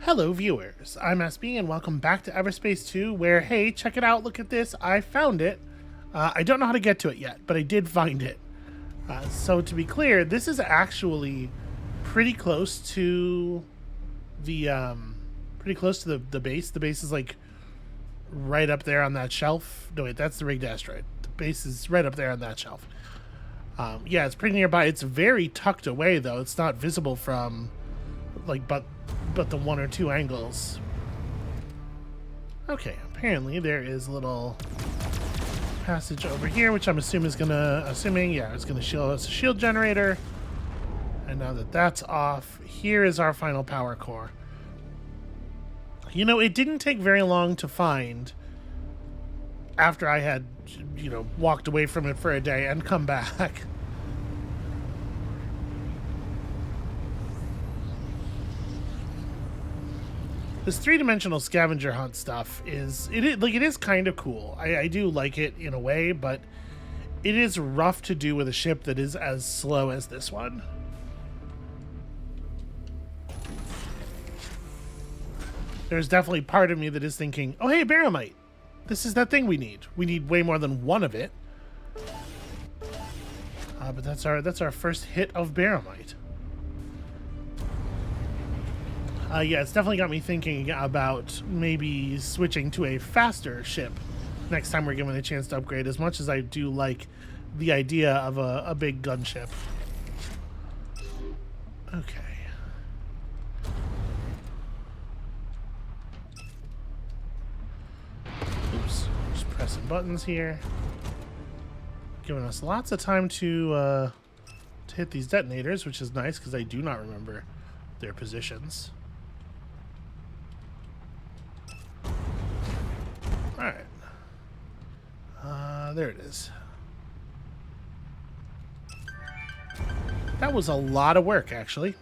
Hello viewers, I'm SB and welcome back to Everspace 2 where, hey, check it out, look at this, I found it. I don't know how to get to it yet, but I did find it. So to be clear, this is actually pretty close to the base. The base is like right up there on that shelf. No wait, that's the rigged asteroid. The base is right up there on that shelf. Yeah, it's pretty nearby. It's very tucked away though. It's not visible from but the one or two angles. Okay, apparently there is a little passage over here, which I'm assuming is gonna it's gonna shield us a shield generator. And now that that's off, here is our final power core. You know, it didn't take very long to find after I had, walked away from it for a day and come back. This three-dimensional scavenger hunt stuff is kind of cool. I do like it in a way, but it is rough to do with a ship that is as slow as this one. There's definitely part of me that is thinking, oh hey, baramite. This is that thing we need. We need way more than one of it. But that's our first hit of baramite. Yeah, it's definitely got me thinking about maybe switching to a faster ship next time we're given a chance to upgrade, as much as I do like the idea of a big gunship. Okay. Oops, just pressing buttons here. Giving us lots of time to hit these detonators, which is nice because I do not remember their positions. Alright. There it is. That was a lot of work, actually.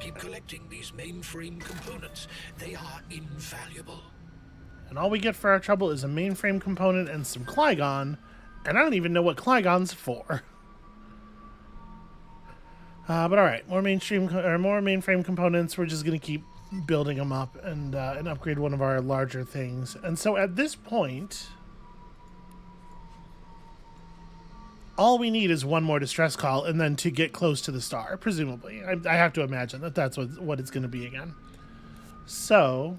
Keep collecting these mainframe components. They are invaluable. And all we get for our trouble is a mainframe component and some Clygon. And I don't even know what Clygon's for. But all right, more mainframe components. We're just gonna keep building them up and upgrade one of our larger things. And so at this point, all we need is one more distress call, and then to get close to the star. Presumably, I have to imagine that that's what it's gonna be again. So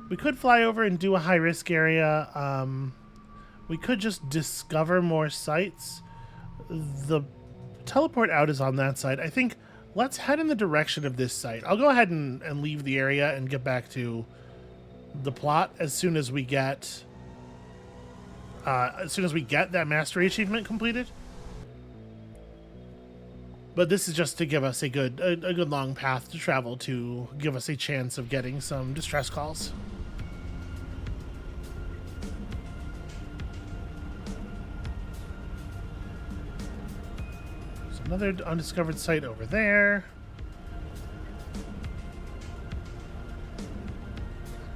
we could fly over and do a high risk area. We could just discover more sites. The teleport out is on that side. I think let's head in the direction of this site. I'll go ahead and leave the area and get back to the plot as soon as we get that mastery achievement completed. But this is just to give us a good long path to travel to give us a chance of getting some distress calls. Another undiscovered site over there.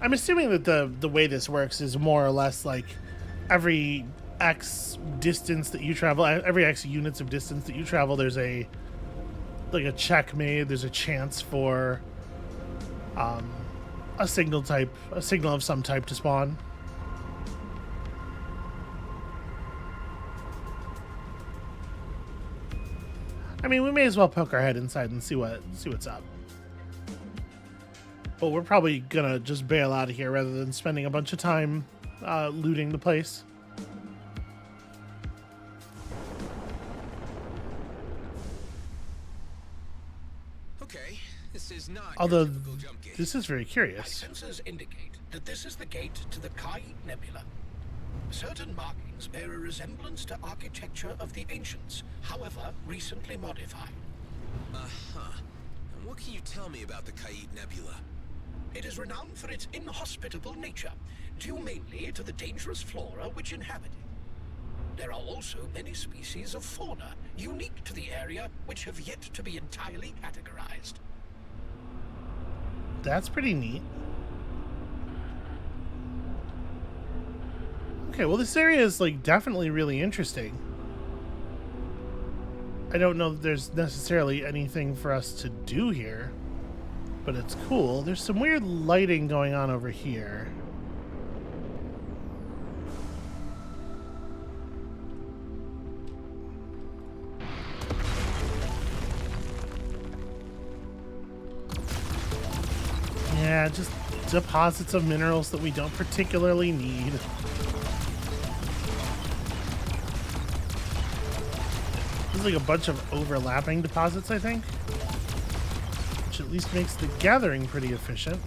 I'm assuming that the way this works is more or less like every X distance that you travel, every X units of distance that you travel, there's a check made. There's a chance for a signal of some type to spawn. I mean, we may as well poke our head inside and see what's up. But we're probably gonna just bail out of here rather than spending a bunch of time looting the place. Okay, this is not. Although your typical jump gate. this is very curious. My sensors indicate that this is the gate to the Kai Nebula. Certain markings bear a resemblance to architecture of the ancients, however, recently modified. Uh-huh. And what can you tell me about the Kai Nebula? It is renowned for its inhospitable nature, due mainly to the dangerous flora which inhabit it. There are also many species of fauna unique to the area which have yet to be entirely categorized. That's pretty neat. Okay, well, this area is like definitely really interesting. I don't know that there's necessarily anything for us to do here, but it's cool. There's some weird lighting going on over here. Yeah, just deposits of minerals that we don't particularly need. There's like a bunch of overlapping deposits, I think, which at least makes the gathering pretty efficient.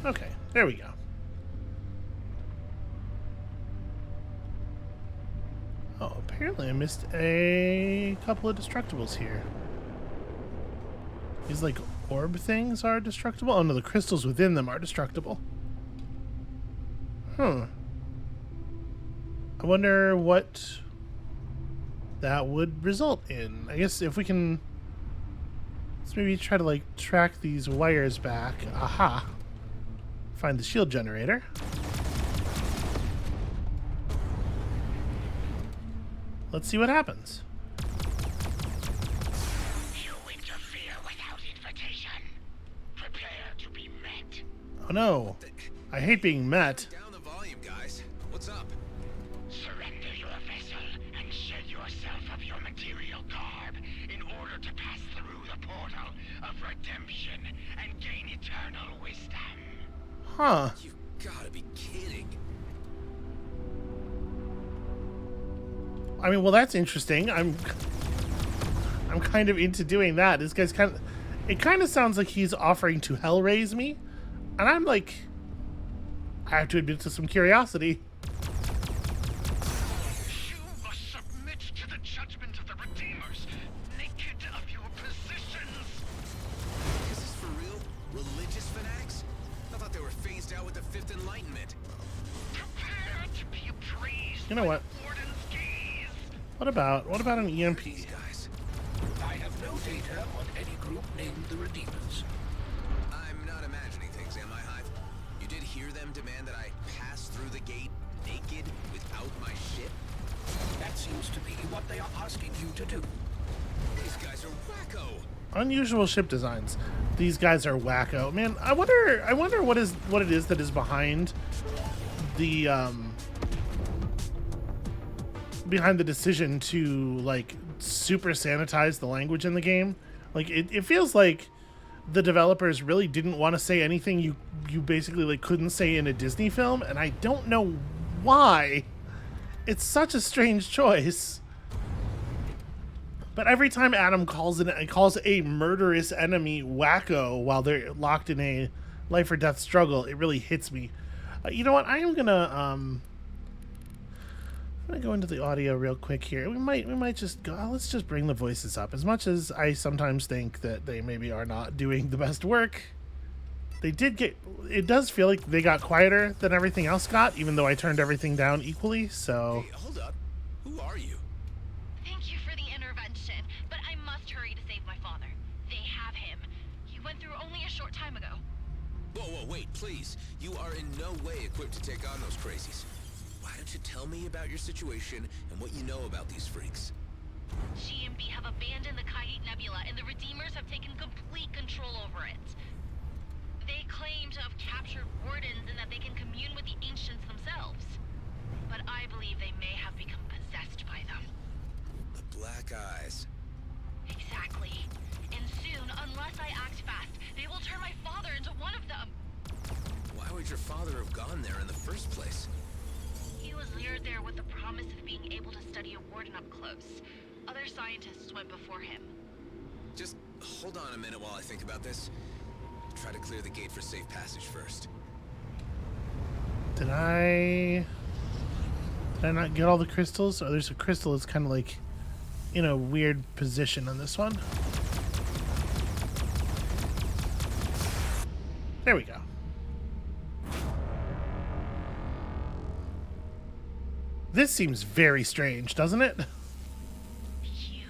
Okay, there we go. Oh, apparently I missed a couple of destructibles here. These, like, orb things are destructible? Oh, no, the crystals within them are destructible. Huh. I wonder what that would result in. I guess if we can... Let's maybe try to, like, track these wires back. Aha. Find the shield generator. Let's see what happens. Oh no, I hate being met. Down the volume, guys. What's up? Surrender your vessel and shed yourself of your material garb in order to pass through the portal of redemption and gain eternal wisdom. Huh. You gotta be kidding. I mean, well, that's interesting. I'm kind of into doing that. This guy's kind of... It kind of sounds like he's offering to hell raise me. And I'm like... I have to admit to some curiosity. You must submit to the judgment of the Redeemers, naked of your positions. Is this for real? Religious fanatics? I thought they were phased out with the Fifth Enlightenment. Prepare to be appraised You know what? by Warden's gaze. What about an EMP? These guys. I have no data on any group named the Redeemers. I'm not imagining things, am I, Hive? You did hear them demand that I pass through the gate naked without my ship? That seems to be what they are asking you to do. These guys are wacko. Unusual ship designs. These guys are wacko. Man, I wonder what it is that is behind the decision to like super sanitize the language in the game. Like it feels like the developers really didn't want to say anything you basically like couldn't say in a Disney film, and I don't know why. It's such a strange choice. But every time Adam calls a murderous enemy wacko while they're locked in a life or death struggle, it really hits me. You know what? I'm gonna go into the audio real quick here. We might just go. Let's just bring the voices up. As much as I sometimes think that they maybe are not doing the best work, they did get. It does feel like they got quieter than everything else got, even though I turned everything down equally. So. Hey, hold up. Who are you? Thank you for the intervention, but I must hurry to save my father. They have him. He went through only a short time ago. Whoa, wait, please. You are in no way equipped to take on those crazies. Why don't you tell me about your situation and what you know about these freaks? GMB have abandoned the Kayit Nebula, and the Redeemers have taken complete control over it. They claim to have captured wardens and that they can commune with the ancients themselves. But I believe they may have become possessed by them. The Black Eyes. Exactly. And soon, unless I act fast, they will turn my father into one of them. Why would your father have gone there in the first place? He was lured there with the promise of being able to study a warden up close. Other scientists went before him. Just hold on a minute while I think about this. Try to clear the gate for safe passage first. Did I not get all the crystals? Oh, there's a crystal that's kind of like in a weird position on this one. There we go. This seems very strange, doesn't it? You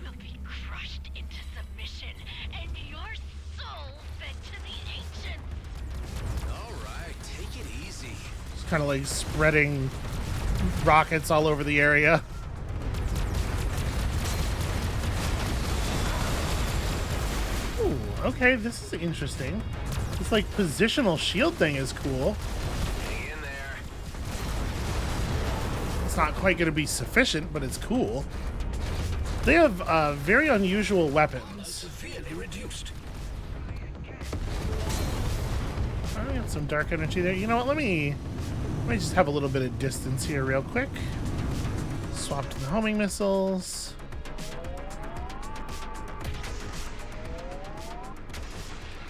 will be crushed into submission, and your soul fed to the ancients. All right, take it easy. It's kind of like spreading rockets all over the area. Ooh, okay, this is interesting. This like positional shield thing is cool. Hang in there. It's not quite going to be sufficient, but it's cool. They have very unusual weapons. Severely reduced. I got some dark energy there. You know what? Let me just have a little bit of distance here real quick. Swap to the homing missiles.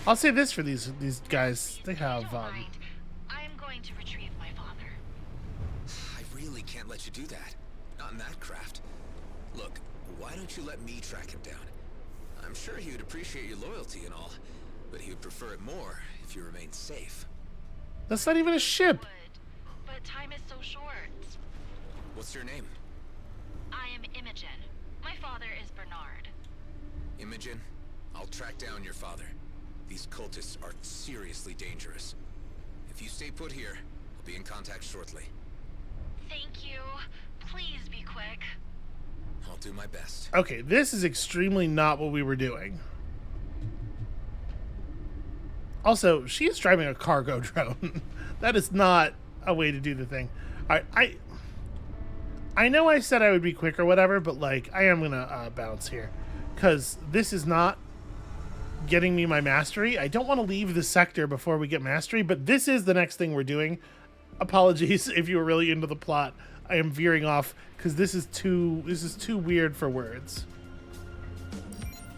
I'll say this for these guys. They have Don't mind. I am going to retrieve my father. I really can't let you do that. Not in that craft. Look, why don't you let me track him down? I'm sure he would appreciate your loyalty and all, but he would prefer it more if you remained safe. That's not even a ship. But time is so short. What's your name? I am Imogen. My father is Bernard. Imogen? I'll track down your father. These cultists are seriously dangerous. If you stay put here, I'll be in contact shortly. Thank you. Please be quick. I'll do my best. Okay, this is extremely not what we were doing. Also, she is driving a cargo drone. That is not a way to do the thing. I know I said I would be quick or whatever, but like I am gonna bounce here because this is not getting me my mastery. I don't want to leave the sector before we get mastery, but this is the next thing we're doing. Apologies if you were really into the plot. I am veering off because this is too weird for words.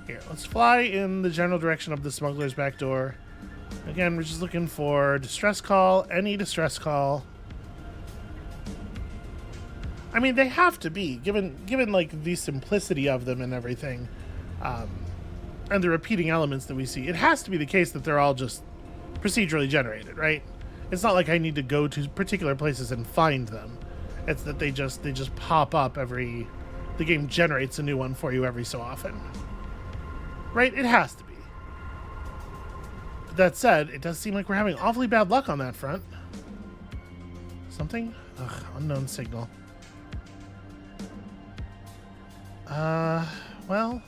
Here, let's fly in the general direction of the smuggler's back door. Again, we're just looking for distress call, any distress call. I mean, they have to be, given like the simplicity of them and everything, and the repeating elements that we see. It has to be the case that they're all just procedurally generated, right? It's not like I need to go to particular places and find them. It's that they just pop up the game generates a new one for you every so often. Right? It has to be. But that said, it does seem like we're having awfully bad luck on that front. Something? Ugh, unknown signal. Well.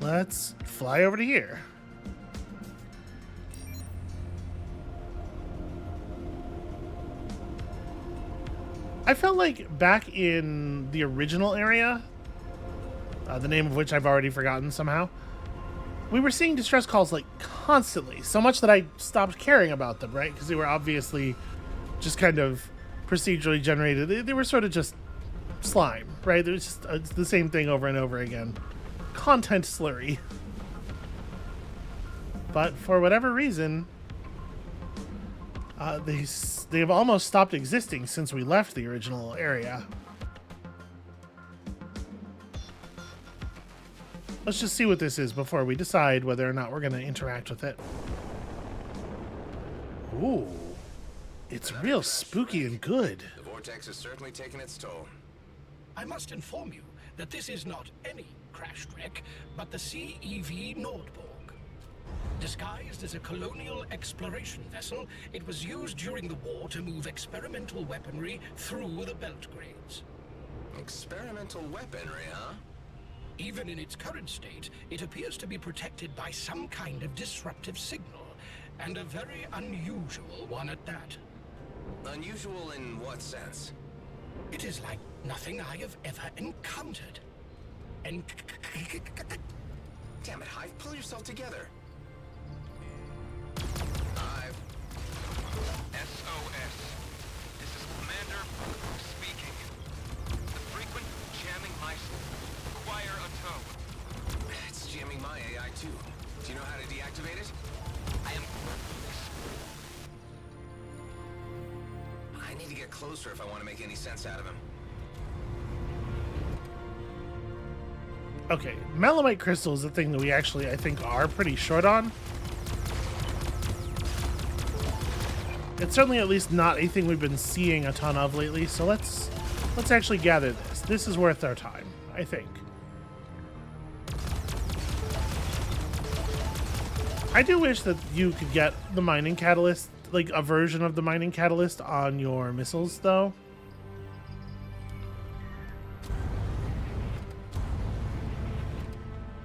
Let's fly over to here. I felt like back in the original area, the name of which I've already forgotten somehow, we were seeing distress calls like constantly, so much that I stopped caring about them, right? Because they were obviously just kind of procedurally generated. They were sort of just slime, right? It was just it's the same thing over and over again. Content slurry. But for whatever reason, they have almost stopped existing since we left the original area. Let's just see what this is before we decide whether or not we're going to interact with it. Ooh. It's real spooky and good. The vortex has certainly taken its toll. I must inform you that this is not any crashed wreck, but the CEV Nordborg. Disguised as a colonial exploration vessel, it was used during the war to move experimental weaponry through the belt grades. Experimental weaponry, huh? Even in its current state, it appears to be protected by some kind of disruptive signal, and a very unusual one at that. Unusual in what sense? It is like nothing I have ever encountered. And Damn it, Hive, pull yourself together. Hive. SOS. This is Commander speaking. The frequent jamming my require a tow. It's jamming my AI too. Do you know how to deactivate it? I need to get closer if I want to make any sense out of him. Okay, melamite crystal is the thing that we actually, I think, are pretty short on. It's certainly at least not a thing we've been seeing a ton of lately, so let's actually gather this. This is worth our time, I think. I do wish that you could get the mining catalyst, like a version of the mining catalyst on your missiles, though.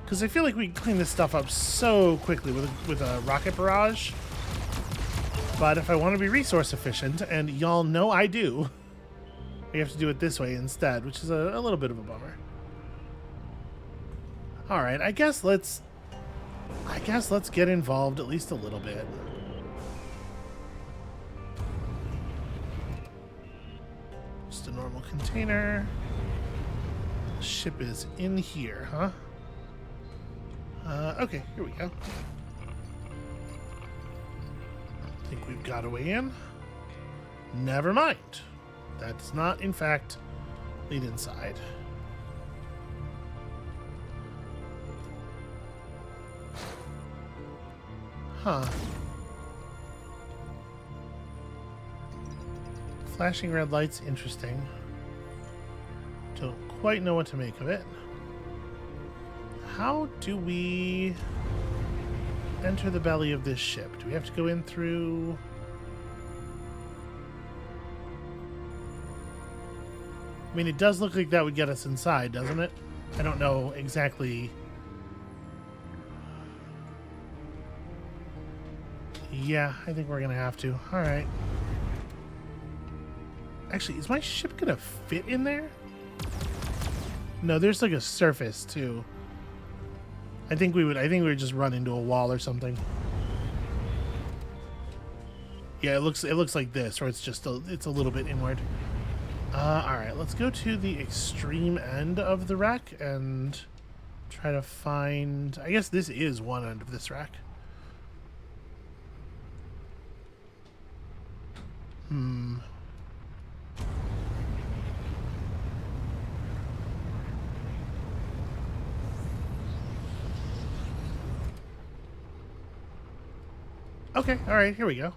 Because I feel like we clean this stuff up so quickly with a rocket barrage. But if I want to be resource efficient, and y'all know I do, we have to do it this way instead, which is a little bit of a bummer. All right, I guess let's get involved at least a little bit. Just a normal container. Ship is in here, huh? Okay, here we go. I think we've got a way in. Never mind. That does not, in fact, lead inside. Huh. Flashing red lights, interesting. Don't quite know what to make of it. How do we enter the belly of this ship? Do we have to go in through... I mean, it does look like that would get us inside, doesn't it? I don't know exactly. Yeah, I think we're gonna have to. All right. Actually, is my ship gonna fit in there? No, there's like a surface too. I think we would just run into a wall or something. Yeah, it looks like this, or it's a little bit inward. All right, let's go to the extreme end of the rack and try to find. I guess this is one end of this rack. Okay, all right, here we go.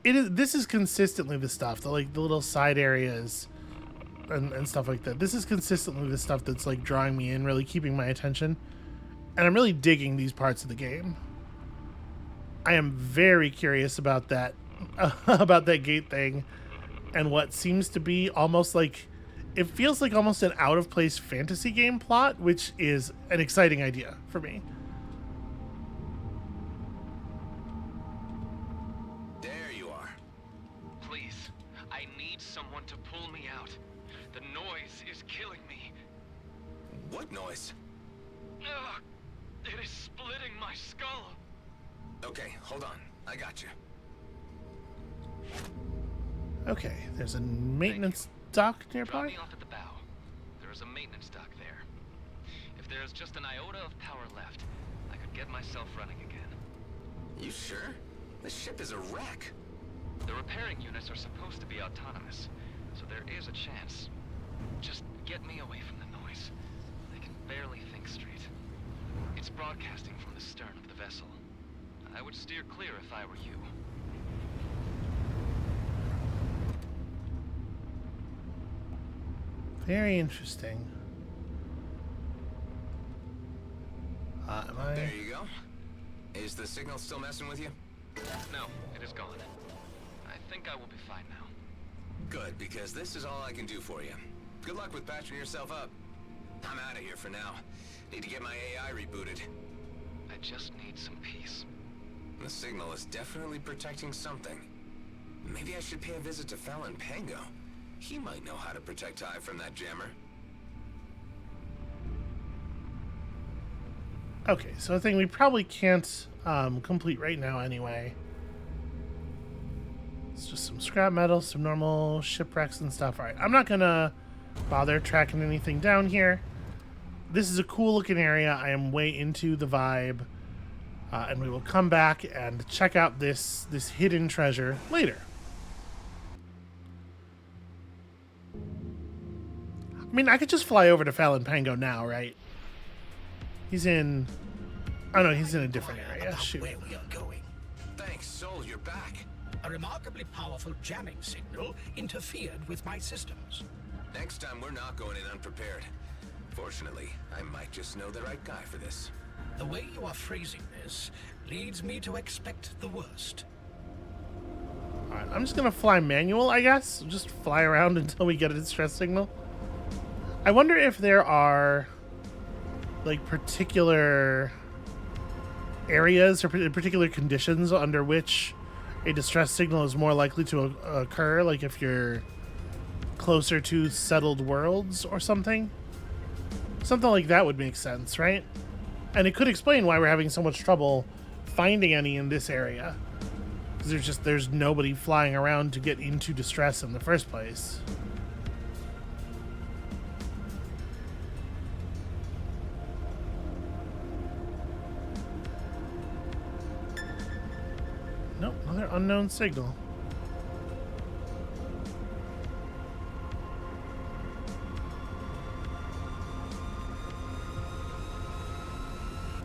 This is consistently the stuff, the little side areas and stuff like that. This is consistently the stuff that's like drawing me in, really keeping my attention. And I'm really digging these parts of the game. I am very curious about that about that gate thing and what seems to be almost like, it feels like almost an out-of-place fantasy game plot, which is an exciting idea for me. There you are. Please, I need someone to pull me out. The noise is killing me. What noise? Ugh, it is splitting my skull. Okay, hold on. I got you. Okay, there's a maintenance dock Drop nearby. me off at the bow. There is a maintenance dock there. If there is just an iota of power left, I could get myself running again. You sure? The ship is a wreck. The repairing units are supposed to be autonomous, so there is a chance. Just get me away from the noise. I can barely think straight. It's broadcasting from the stern of the vessel. I would steer clear if I were you. Very interesting. Am I... There you go. Is the signal still messing with you? No, it is gone. I think I will be fine now. Good, because this is all I can do for you. Good luck with patching yourself up. I'm out of here for now. Need to get my AI rebooted. I just need some peace. The signal is definitely protecting something. Maybe I should pay a visit to Fallon Pango. He might know how to protect Hive from that jammer. Okay, so a thing we probably can't complete right now anyway. It's just some scrap metal, some normal shipwrecks and stuff. All right, I'm not gonna bother tracking anything down here. This is a cool looking area. I am way into the vibe. And we will come back and check out this hidden treasure later. I mean, I could just fly over to Fallon Pango now, right? He's in Oh no, he's in a different area. About Shoot. where we are going. Thanks, Soul, you're back. A remarkably powerful jamming signal interfered with my systems. Next time we're not going in unprepared. Fortunately, I might just know the right guy for this. The way you are phrasing this leads me to expect the worst. Alright, I'm just gonna fly manual, I guess. Just fly around until we get a distress signal. I wonder if there are like particular areas or particular conditions under which a distress signal is more likely to occur, like if you're closer to settled worlds or something. Something like that would make sense, right? And it could explain why we're having so much trouble finding any in this area. Because there's nobody flying around to get into distress in the first place. Nope, another unknown signal.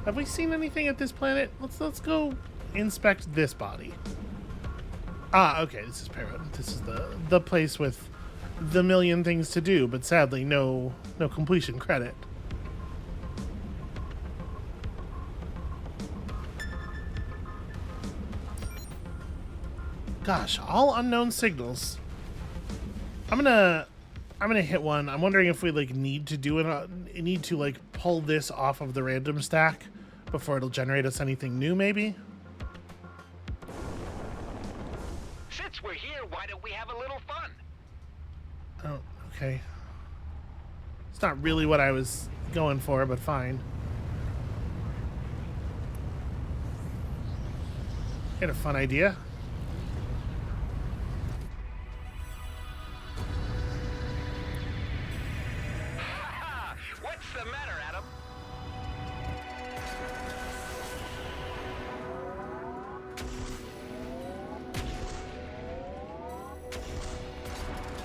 Have we seen anything at this planet? Let's go inspect this body. Ah, okay, this is Peril. This is the place with the million things to do, but sadly no completion credit. Gosh, all unknown signals. I'm gonna hit one. I'm wondering if we like need to like pull this off of the random stack before it'll generate us anything new, maybe. Since we're here, why don't we have a little fun? Oh, okay. It's not really what I was going for, but fine. Had a fun idea. What's the matter, Adam?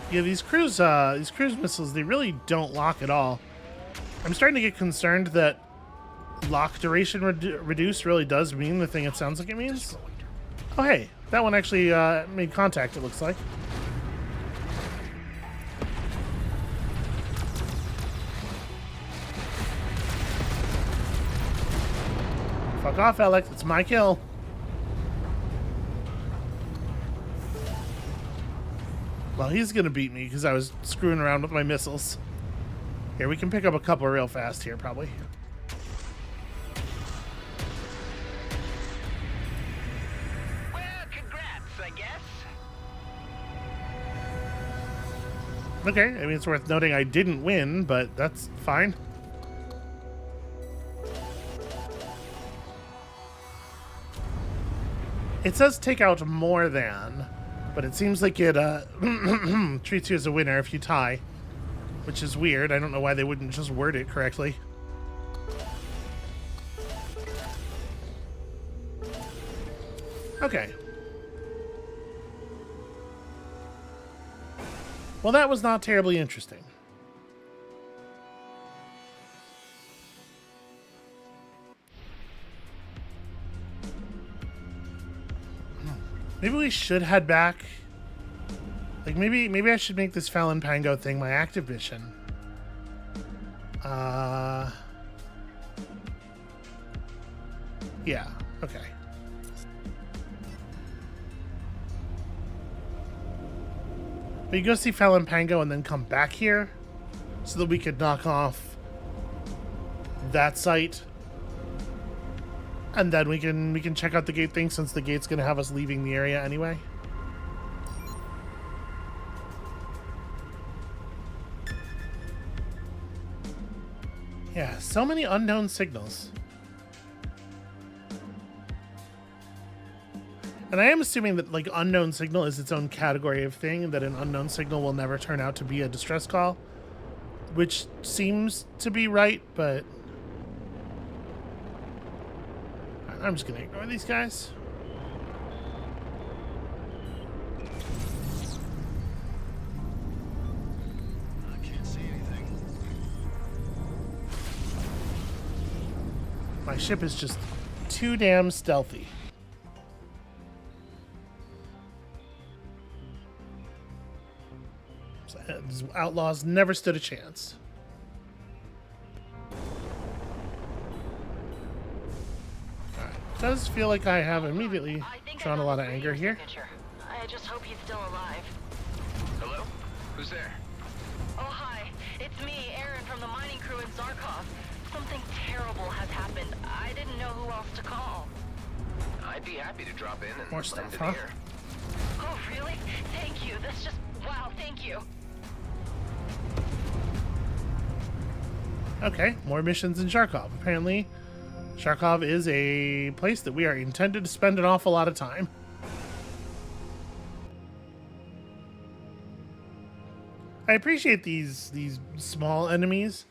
Yeah, these cruise missiles, they really don't lock at all. I'm starting to get concerned that lock duration reduced really does mean the thing it sounds like it means. Oh hey, that one actually made contact, it looks like. Fuck off, Alec, it's my kill. Well, he's gonna beat me because I was screwing around with my missiles. Here, we can pick up a couple real fast here, probably. Well, congrats, I guess. Okay, I mean, it's worth noting I didn't win, but that's fine. It says take out more than, but it seems like it treats you as a winner if you tie, which is weird. I don't know why they wouldn't just word it correctly. Okay. Well, that was not terribly interesting. Maybe we should head back. Like, maybe I should make this Fallon Pango thing my active mission. Yeah, okay. We go see Fallon Pango and then come back here so that we could knock off that site. And then we can check out the gate thing since the gate's gonna have us leaving the area anyway. Yeah, so many unknown signals. And I am assuming that like unknown signal is its own category of thing, and that an unknown signal will never turn out to be a distress call, which seems to be right, but I'm just gonna ignore these guys. I can't see anything. My ship is just too damn stealthy. So, these outlaws never stood a chance. Does feel like I have immediately drawn a lot of anger here. I just hope he's still alive. Hello? Who's there? Oh, hi. It's me, Aaron, from the mining crew in Zarkov. Something terrible has happened. I didn't know who else to call. I'd be happy to drop in and More lend stuff, an huh? ear. Oh, really? Thank you. That's just... wow, thank you. Okay, more missions in Sharkov. Apparently, Sharkov is a place that we are intended to spend an awful lot of time. I appreciate these small enemies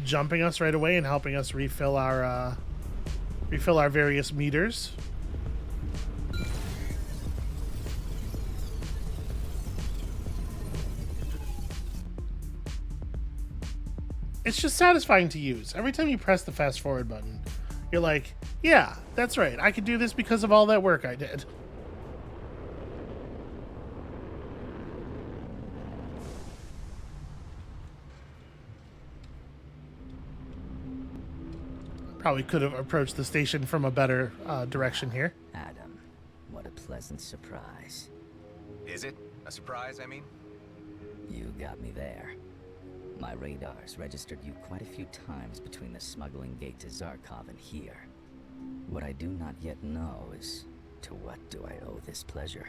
jumping us right away and helping us refill our various meters. It's just satisfying to use. Every time you press the fast forward button, you're like, yeah, that's right. I could do this because of all that work I did. Probably could have approached the station from a better direction here. Adam, what a pleasant surprise. Is it? A surprise, I mean? You got me there. My radars registered you quite a few times between the smuggling gate to Zarkov and here. What I do not yet know is, to what do I owe this pleasure?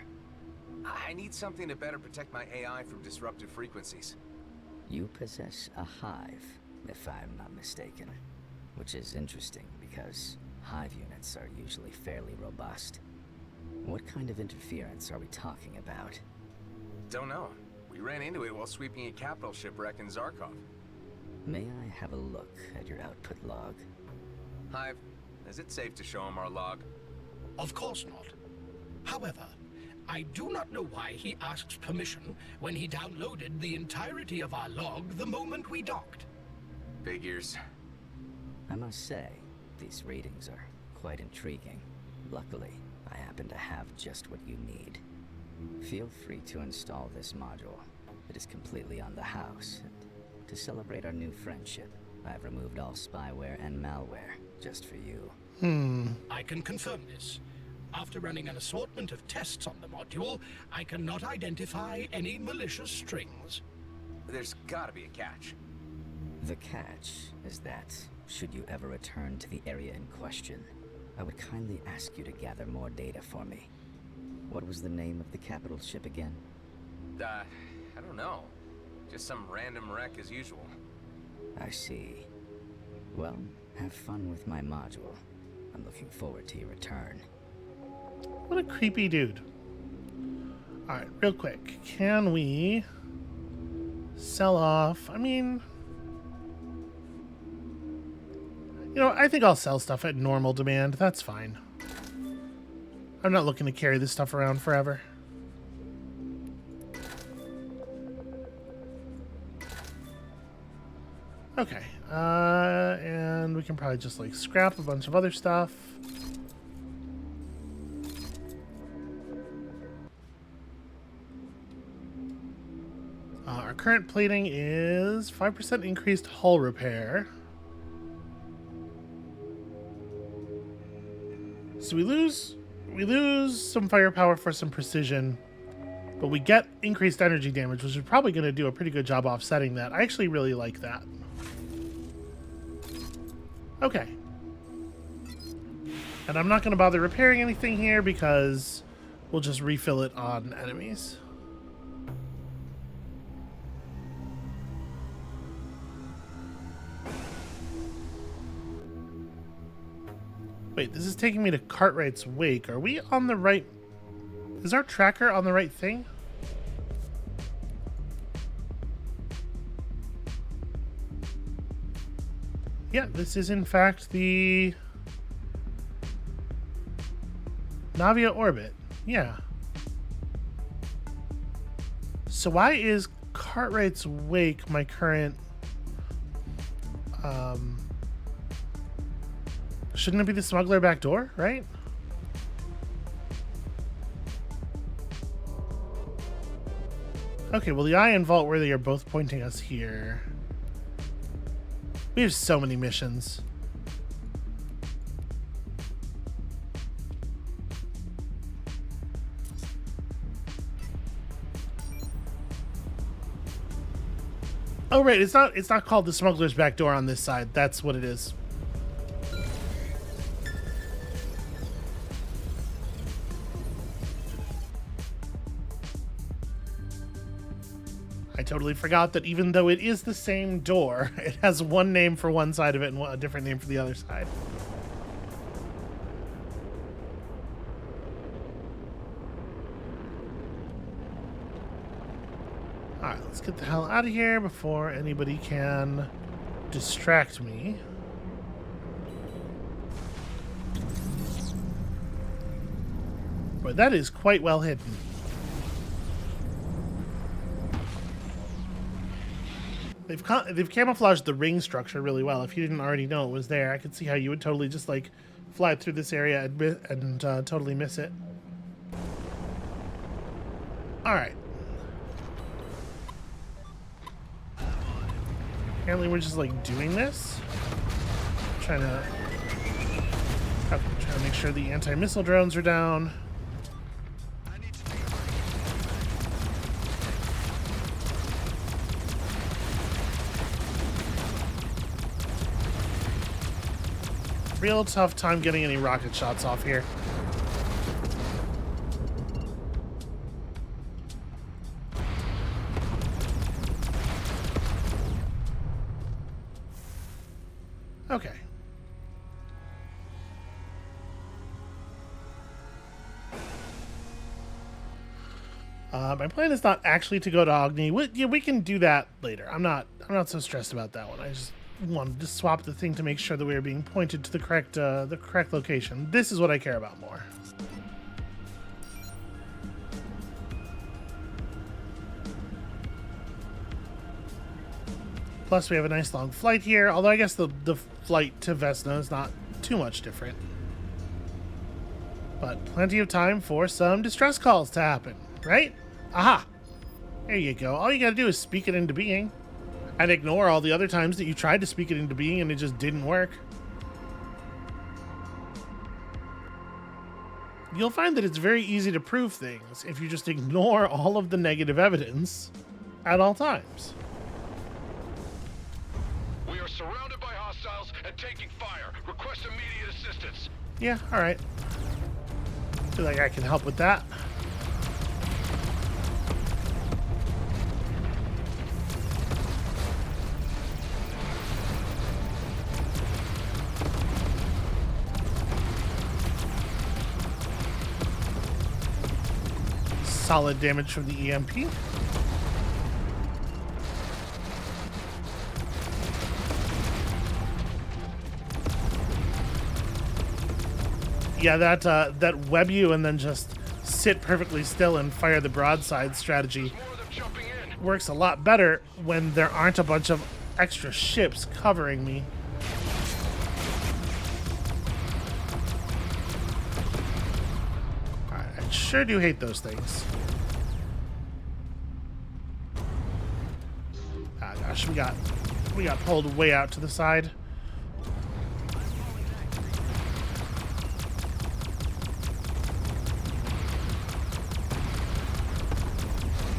I need something to better protect my AI from disruptive frequencies. You possess a hive, if I'm not mistaken. Which is interesting because hive units are usually fairly robust. What kind of interference are we talking about? Don't know. We ran into it while sweeping a capital shipwreck in Zarkov. May I have a look at your output log? Hive, is it safe to show him our log? Of course not. However, I do not know why he asks permission when he downloaded the entirety of our log the moment we docked. Figures. I must say, these readings are quite intriguing. Luckily, I happen to have just what you need. Feel free to install this module. It is completely on the house, and to celebrate our new friendship, I've removed all spyware and malware, just for you. I can confirm this. After running an assortment of tests on the module, I cannot identify any malicious strings. There's gotta be a catch. The catch is that, should you ever return to the area in question, I would kindly ask you to gather more data for me. What was the name of the capital ship again? I don't know. Just some random wreck as usual. I see. Well, have fun with my module. I'm looking forward to your return. What a creepy dude. Alright, real quick. Can we sell off? I mean, you know, I think I'll sell stuff at normal demand. That's fine. I'm not looking to carry this stuff around forever. Okay. And we can probably just like scrap a bunch of other stuff. Our current plating is 5% increased hull repair. So we lose some firepower for some precision, but we get increased energy damage, which is probably going to do a pretty good job offsetting that. I actually really like that. Okay. And I'm not going to bother repairing anything here because we'll just refill it on enemies. Wait, this is taking me to Cartwright's Wake. Are we on the right... Is our tracker on the right thing? Yeah, this is in fact the... Navia orbit. Yeah. So why is Cartwright's Wake my current... Shouldn't it be the smuggler back door, right? Okay, well, the eye and vault worthy are both pointing us here. We have so many missions. Oh, right, it's not called the smuggler's back door on this side. That's what it is. I totally forgot that even though it is the same door, it has one name for one side of it and a different name for the other side. Alright, let's get the hell out of here before anybody can distract me. But that is quite well hidden. They've camouflaged the ring structure really well. If you didn't already know it was there, I could see how you would totally just like fly through this area and totally miss it. All right. Apparently, we're just like doing this, trying to make sure the anti-missile drones are down. Real tough time getting any rocket shots off here. Okay. My plan is not actually to go to Agni. We can do that later. I'm not so stressed about that one. I just wanted to swap the thing to make sure that we are being pointed to the correct location. This is what I care about more. Plus, we have a nice long flight here, although I guess the flight to Vesna is not too much different. But plenty of time for some distress calls to happen, right? Aha! There you go. All you gotta do is speak it into being. And ignore all the other times that you tried to speak it into being and it just didn't work. You'll find that it's very easy to prove things if you just ignore all of the negative evidence at all times. We are surrounded by hostiles and taking fire. Request immediate assistance. Yeah, alright. Feel like I can help with that. Solid damage from the EMP. Yeah, that web you and then just sit perfectly still and fire the broadside strategy works a lot better when there aren't a bunch of extra ships covering me. I sure do hate those things. Ah, gosh, we got pulled way out to the side.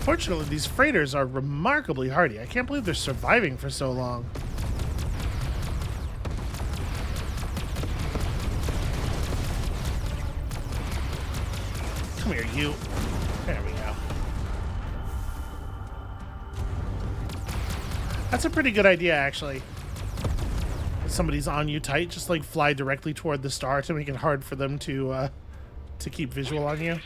Fortunately, these freighters are remarkably hardy. I can't believe they're surviving for so long. Come here, you. There we go. That's a pretty good idea, actually. If somebody's on you tight, just like fly directly toward the star to make it hard for them to keep visual on you.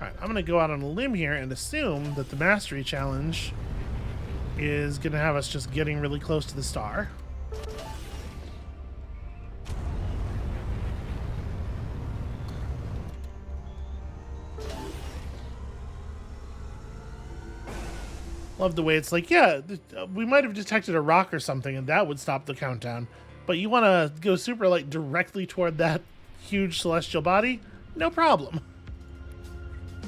Alright, I'm going to go out on a limb here and assume that the mastery challenge is going to have us just getting really close to the star. Love the way it's like, yeah, we might have detected a rock or something, and that would stop the countdown. But you want to go super light directly toward that huge celestial body? No problem.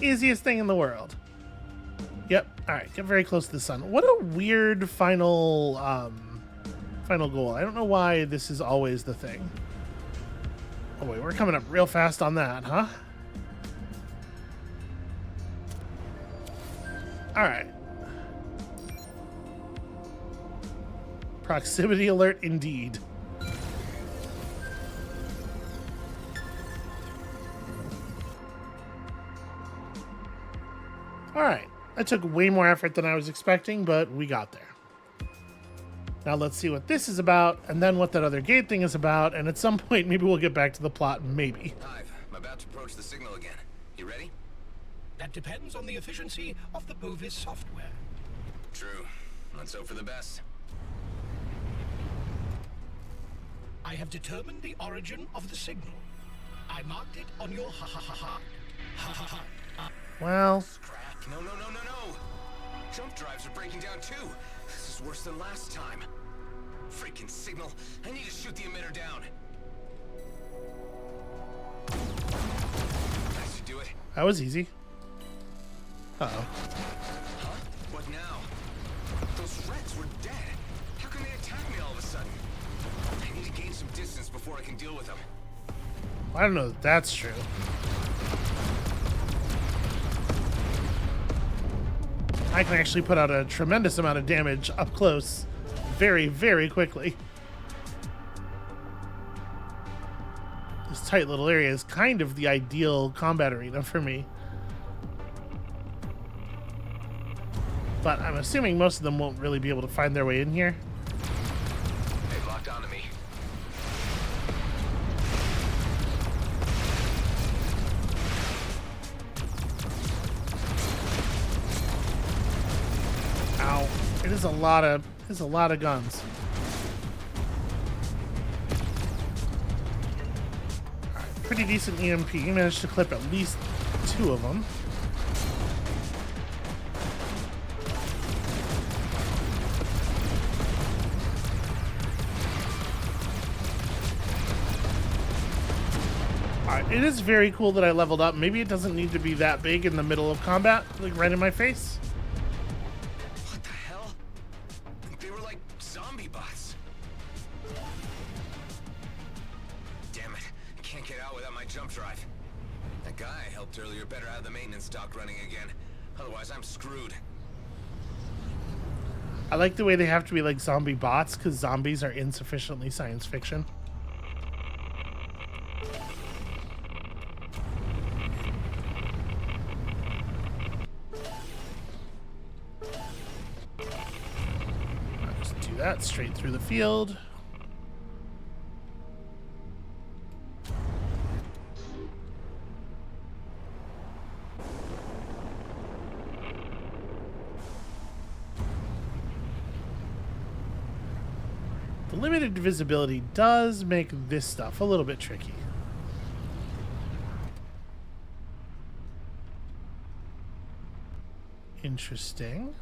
Easiest thing in the world. Yep. All right. Get very close to the sun. What a weird final goal. I don't know why this is always the thing. Oh wait, we're coming up real fast on that, huh? All right. Proximity alert indeed. All right. That took way more effort than I was expecting, but we got there. Now let's see what this is about, and then what that other gate thing is about, and at some point maybe we'll get back to the plot, maybe. Hive, I'm about to approach the signal again. You ready? That depends on the efficiency of the Bovis software. True. Let's hope for the best. I have determined the origin of the signal. I marked it on your ha-ha-ha-ha. Ha-ha-ha. Well, Crap. No. Jump drives are breaking down too. This is worse than last time. Freaking signal. I need to shoot the emitter down. That should do it. that was easy. Uh-oh. Huh? What now? Those Reds were dead. How can they attack me all of a sudden? I need to gain some distance before I can deal with them. I don't know that that's true. I can actually put out a tremendous amount of damage up close very, very quickly. This tight little area is kind of the ideal combat arena for me. But I'm assuming most of them won't really be able to find their way in here. They've locked onto me. Ow. It is a lot of guns. Alright, pretty decent EMP. You managed to clip at least 2 of them. Alright, it is very cool that I leveled up. Maybe it doesn't need to be that big in the middle of combat, like right in my face. What the hell? They were like zombie bots. Damn it. I can't get out without my jump drive. That guy I helped earlier better have the maintenance dock running again. Otherwise, I'm screwed. I like the way they have to be like zombie bots, because zombies are insufficiently science fiction. That straight through the field. The limited visibility does make this stuff a little bit tricky. Interesting.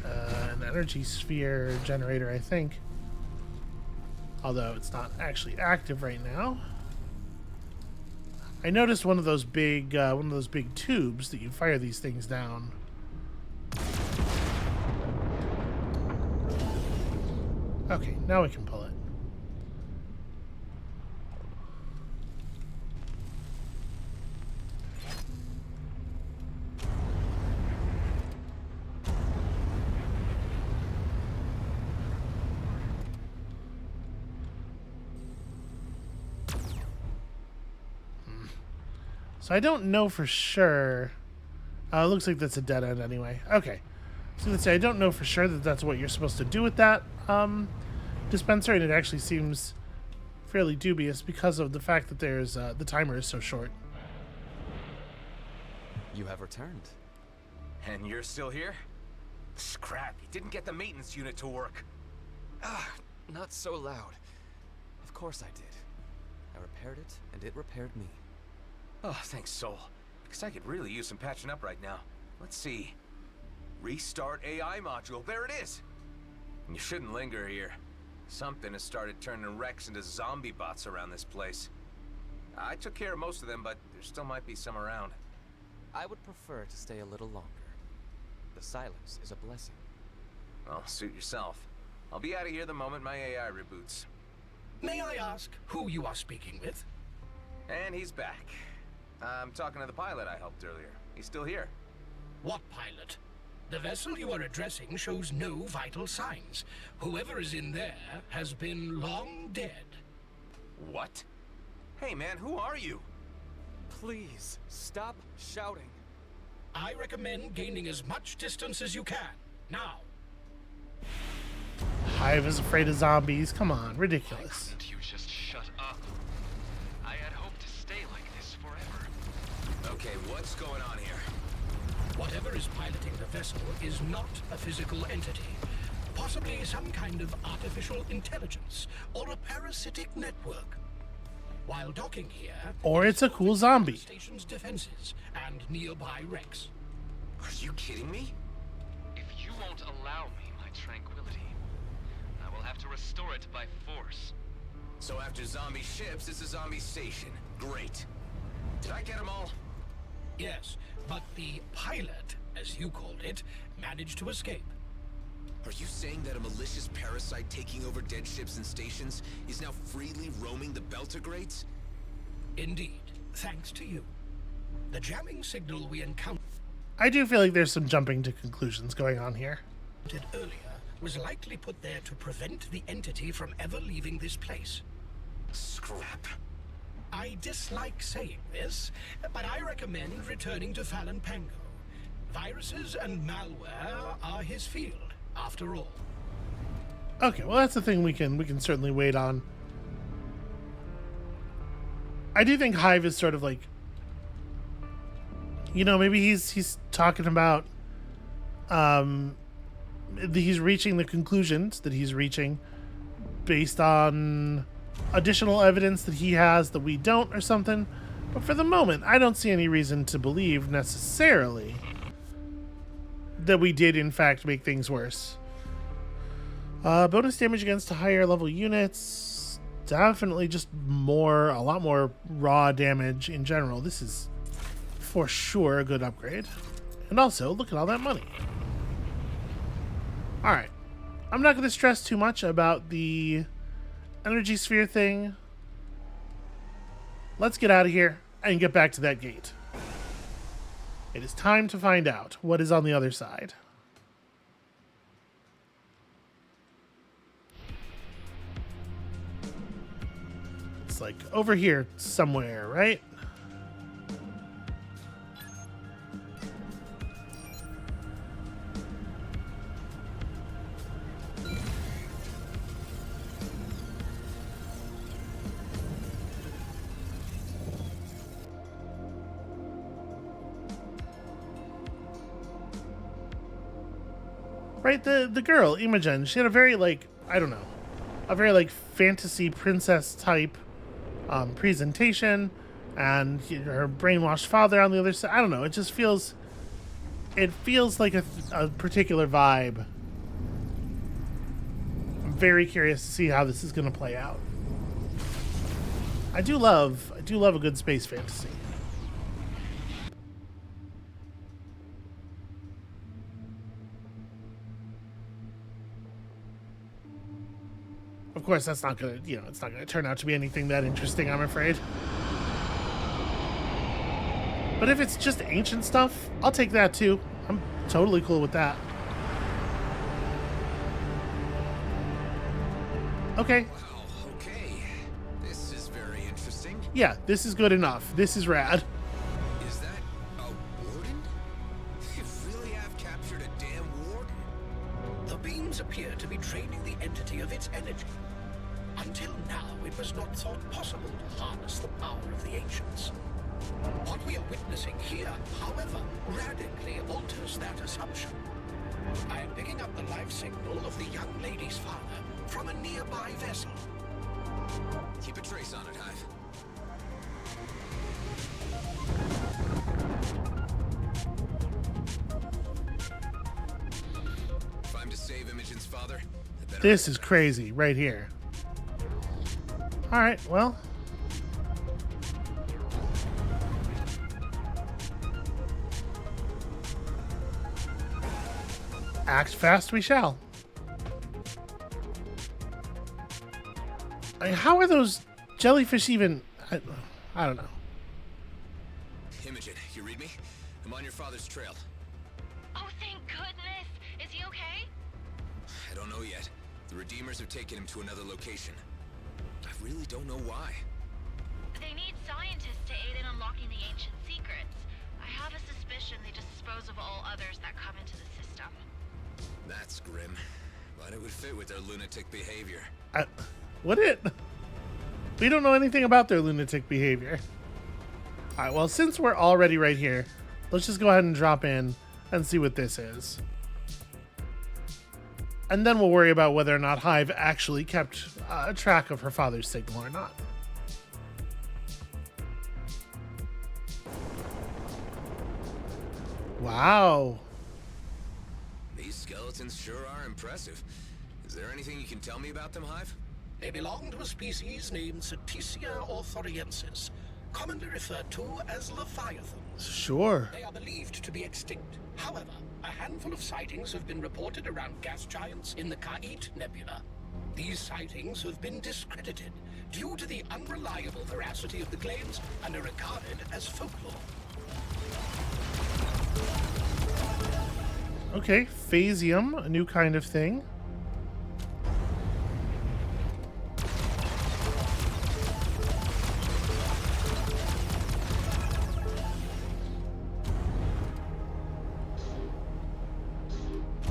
An energy sphere generator, I think. Although it's not actually active right now. I noticed one of those big tubes that you fire these things down. Okay, now we can pull it. So I don't know for sure. It looks like that's a dead end anyway. Okay. So let's say I don't know for sure that that's what you're supposed to do with that dispenser, and it actually seems fairly dubious because of the fact that there's the timer is so short. You have returned. And you're still here? Scrap, you didn't get the maintenance unit to work. Ah, not so loud. Of course I did. I repaired it, and it repaired me. Oh, thanks, Soul. Because I could really use some patching up right now. Let's see. Restart AI module. There it is! You shouldn't linger here. Something has started turning Rex into zombie bots around this place. I took care of most of them, but there still might be some around. I would prefer to stay a little longer. The silence is a blessing. Well, suit yourself. I'll be out of here the moment my AI reboots. May I ask who you are speaking with? And he's back. I'm talking to the pilot I helped earlier. He's still here. What pilot? The vessel you are addressing shows no vital signs. Whoever is in there has been long dead. What? Hey man, who are you? Please, stop shouting. I recommend gaining as much distance as you can. Now. Hive is afraid of zombies. Come on, Why ridiculous. couldn't you just shut up? I had hoped to stay like this forever. Okay, what's going on here? Whatever is piloting the vessel is not a physical entity. Possibly some kind of artificial intelligence or a parasitic network. While docking here, Or it's a cool zombie. station's defenses and nearby wrecks. Are you kidding me? If you won't allow me my tranquility, I will have to restore it by force. So after zombie ships, it's a zombie station. Great. Did I get them all? Yes, but the pilot, as you called it, managed to escape. Are you saying that a malicious parasite taking over dead ships and stations is now freely roaming the Beltergrades? Indeed, thanks to you. The jamming signal we encountered I do feel like there's some jumping to conclusions going on here. earlier was likely put there to prevent the entity from ever leaving this place. Scrap. I dislike saying this, but I recommend returning to Fallon Pango. Viruses and malware are his field, after all. Okay, well that's the thing we can certainly wait on. I do think Hive is sort of like, you know, maybe he's talking about he's reaching the conclusions that he's reaching based on additional evidence that he has that we don't or something. But for the moment, I don't see any reason to believe necessarily that we did in fact make things worse. Bonus damage against higher level units. Definitely just a lot more raw damage in general. This is for sure a good upgrade. And also, look at all that money. Alright. I'm not going to stress too much about the energy sphere thing. Let's get out of here and get back to that gate. It is time to find out what is on the other side. It's like over here somewhere, right? Right, the girl, Imogen, she had a very, like, I don't know, a very, like, fantasy princess type presentation, and her brainwashed father on the other side. I don't know, it just feels, like a particular vibe. I'm very curious to see how this is going to play out. I do love a good space fantasy. Of course, that's not gonna, it's not gonna turn out to be anything that interesting, I'm afraid. But if it's just ancient stuff, I'll take that too. I'm totally cool with that. Okay. Wow, okay. This is very interesting. Yeah, this is good enough. This is rad. Is that a warden? They really have captured a damn warden. The beams appear to be draining the entity of its energy. Until now, it was not thought possible to harness the power of the ancients. What we are witnessing here, however, radically alters that assumption. I am picking up the life signal of the young lady's father from a nearby vessel. Keep a trace on it, Hive. If I'm to save Imogen's father, I better... This is crazy right here. All right, well. Act fast we shall. I mean, how are those jellyfish even... I don't know. Imogen, you read me? I'm on your father's trail. Oh, thank goodness. Is he okay? I don't know yet. The Redeemers have taken him to another location. I really don't know why. They need scientists to aid in unlocking the ancient secrets. I have a suspicion they dispose of all others that come into the system. That's grim. But it would fit with their lunatic behavior. Would it? We don't know anything about their lunatic behavior. Alright, well, since we're already right here, let's just go ahead and drop in and see what this is. And then we'll worry about whether or not Hive actually kept track of her father's signal or not. Wow. These skeletons sure are impressive. Is there anything you can tell me about them, Hive? They belong to a species named Cetacea orthoriensis, commonly referred to as leviathans. Sure. They are believed to be extinct. However, a handful of sightings have been reported around gas giants in the Kait Nebula. These sightings have been discredited due to the unreliable veracity of the claims and are regarded as folklore. Okay, phasium, a new kind of thing.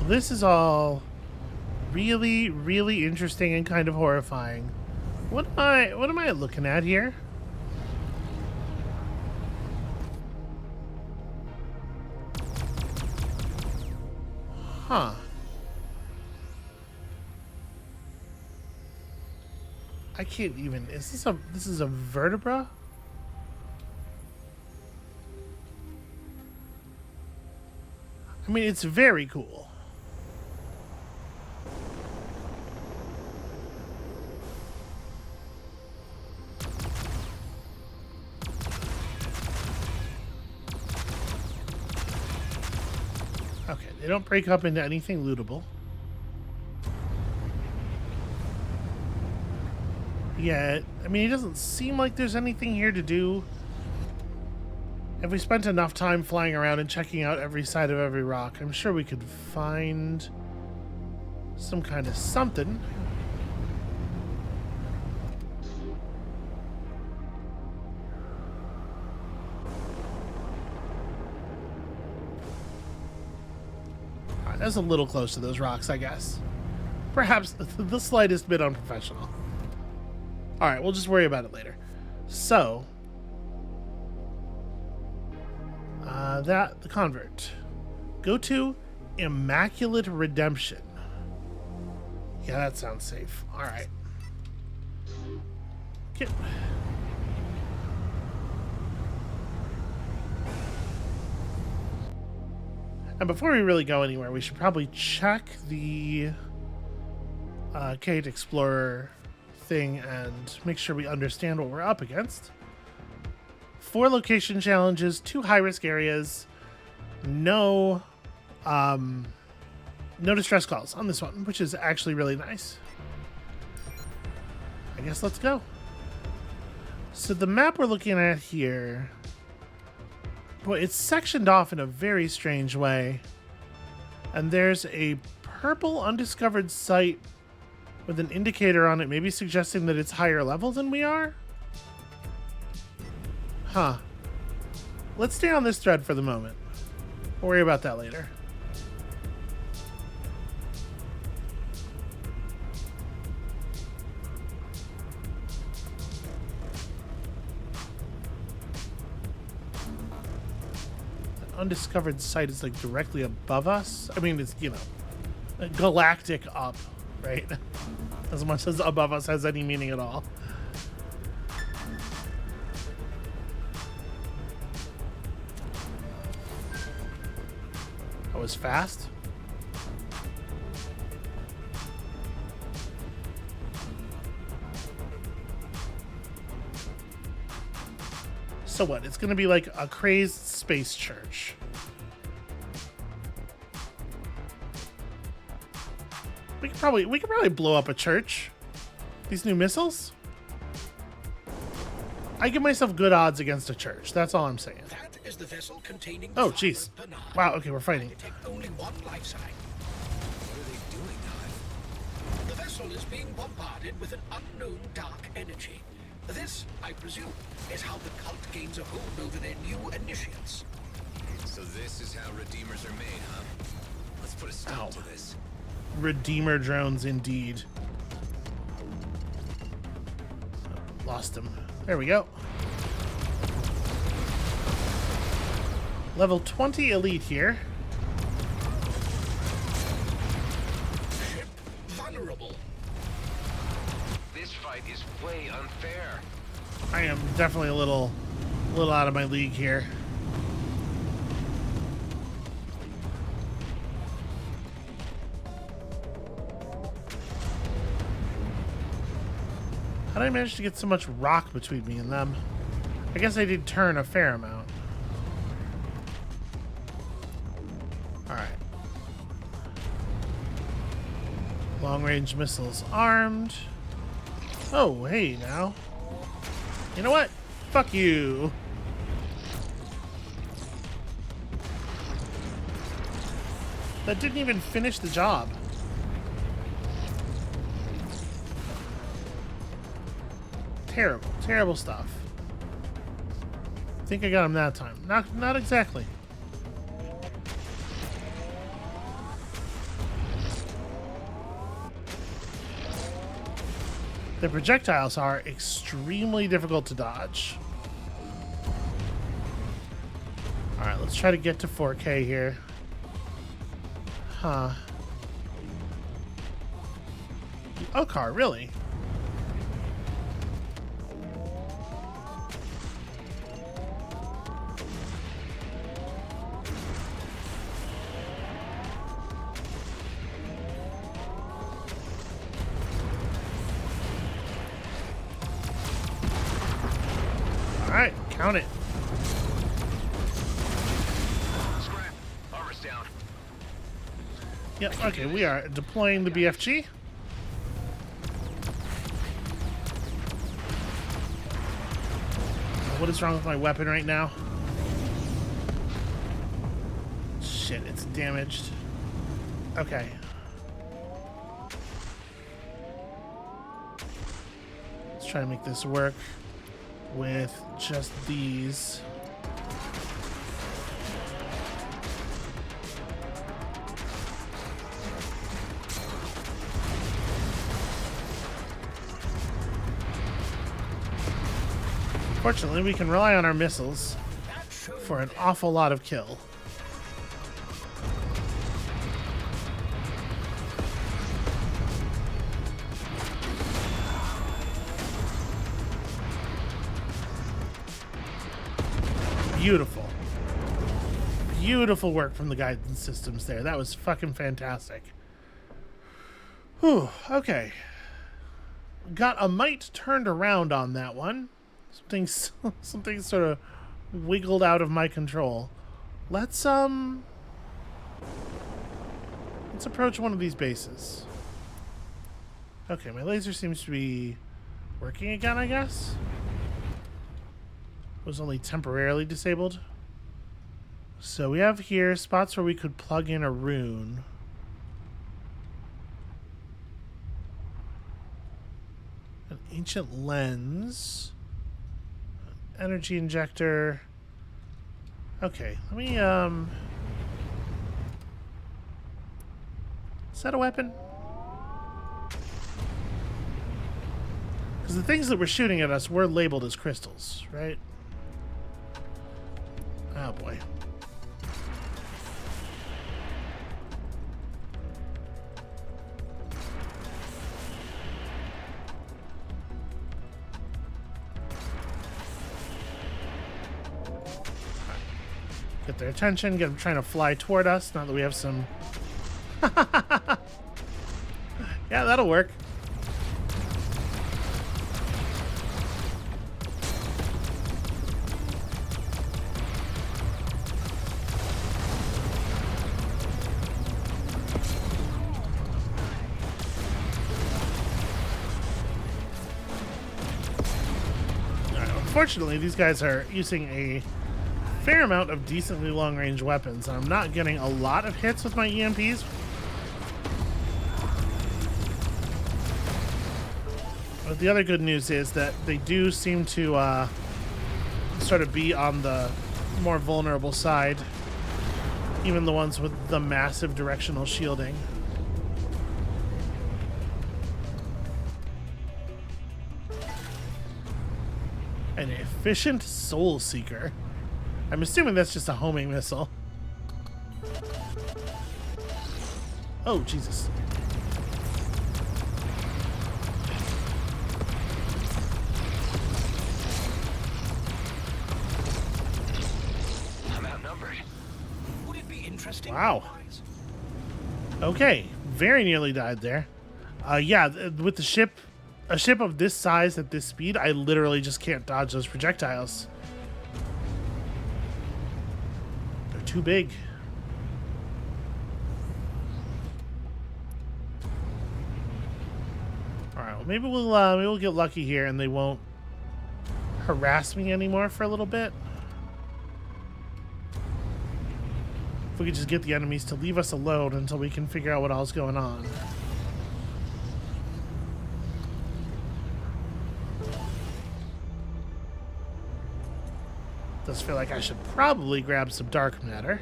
This is all really, really interesting and kind of horrifying. What am I looking at here? Huh. I can't even. This is a vertebra? I mean, it's very cool. Okay, they don't break up into anything lootable. Yet, I mean, it doesn't seem like there's anything here to do. If we spent enough time flying around and checking out every side of every rock, I'm sure we could find some kind of something. Alright, that's a little close to those rocks, I guess. Perhaps the slightest bit unprofessional. Alright, we'll just worry about it later. So, the convert. Go to Immaculate Redemption. Yeah, that sounds safe. Alright. Get... And before we really go anywhere, we should probably check the Kate Explorer thing and make sure we understand what we're up against. 4 location challenges, 2 high-risk areas, no distress calls on this one, which is actually really nice. I guess let's go. So the map we're looking at here, boy, it's sectioned off in a very strange way. And there's a purple undiscovered site with an indicator on it, maybe suggesting that it's higher level than we are? Huh. Let's stay on this thread for the moment. We'll worry about that later. An undiscovered site is like directly above us. I mean, it's, you know, galactic up, right? as much as above us has any meaning at all. That was fast. So what? It's gonna be like a crazed space church. We could probably blow up a church. These new missiles? I give myself good odds against a church. That's all I'm saying. That is the vessel containing. Oh, jeez. Wow. Okay, we're fighting. Take only one life sign. What are they doing, Hive? The vessel is being bombarded with an unknown dark energy. This, I presume, is how the cult gains a hold over their new initiates. So this is how Redeemers are made, huh? Let's put a stop to this. Redeemer drones, indeed. Lost him. There we go. Level 20 elite here. Ship vulnerable. This fight is way unfair. I am definitely a little out of my league here. How did I manage to get so much rock between me and them? I guess I did turn a fair amount. Alright. Long-range missiles armed. Oh, hey, now. You know what? Fuck you. That didn't even finish the job. Terrible, terrible stuff. I think I got him that time. Not exactly. The projectiles are extremely difficult to dodge. Alright, let's try to get to 4K here. Huh. The Okar, really? Alright, count it. Scrap. Armor's down. Yep, okay, we are deploying the BFG. What is wrong with my weapon right now? Shit, it's damaged. Okay. Let's try to make this work with just these. Fortunately, we can rely on our missiles for an awful lot of kill. Beautiful. Beautiful work from the guidance systems there. That was fucking fantastic. Whew, okay. Got a mite turned around on that one. Something sort of wiggled out of my control. Let's approach one of these bases. Okay, my laser seems to be working again, I guess. It was only temporarily disabled. So we have here spots where we could plug in a rune. An ancient lens. Energy injector. Okay, let me, is that a weapon? Because the things that were shooting at us were labeled as crystals, right? Oh boy. Get their attention, get them trying to fly toward us, now that we have some... Yeah, that'll work. Unfortunately, these guys are using a fair amount of decently long-range weapons, and I'm not getting a lot of hits with my EMPs. But the other good news is that they do seem to sort of be on the more vulnerable side, even the ones with the massive directional shielding. An efficient soul seeker. I'm assuming that's just a homing missile. Oh, Jesus. I'm outnumbered. Would it be interesting? Wow. Okay, very nearly died there. Yeah, with the ship, a ship of this size at this speed, I literally just can't dodge those projectiles. They're too big. All right, well, maybe we'll get lucky here, and they won't harass me anymore for a little bit. If we could just get the enemies to leave us alone until we can figure out what all's going on. Does feel like I should probably grab some dark matter.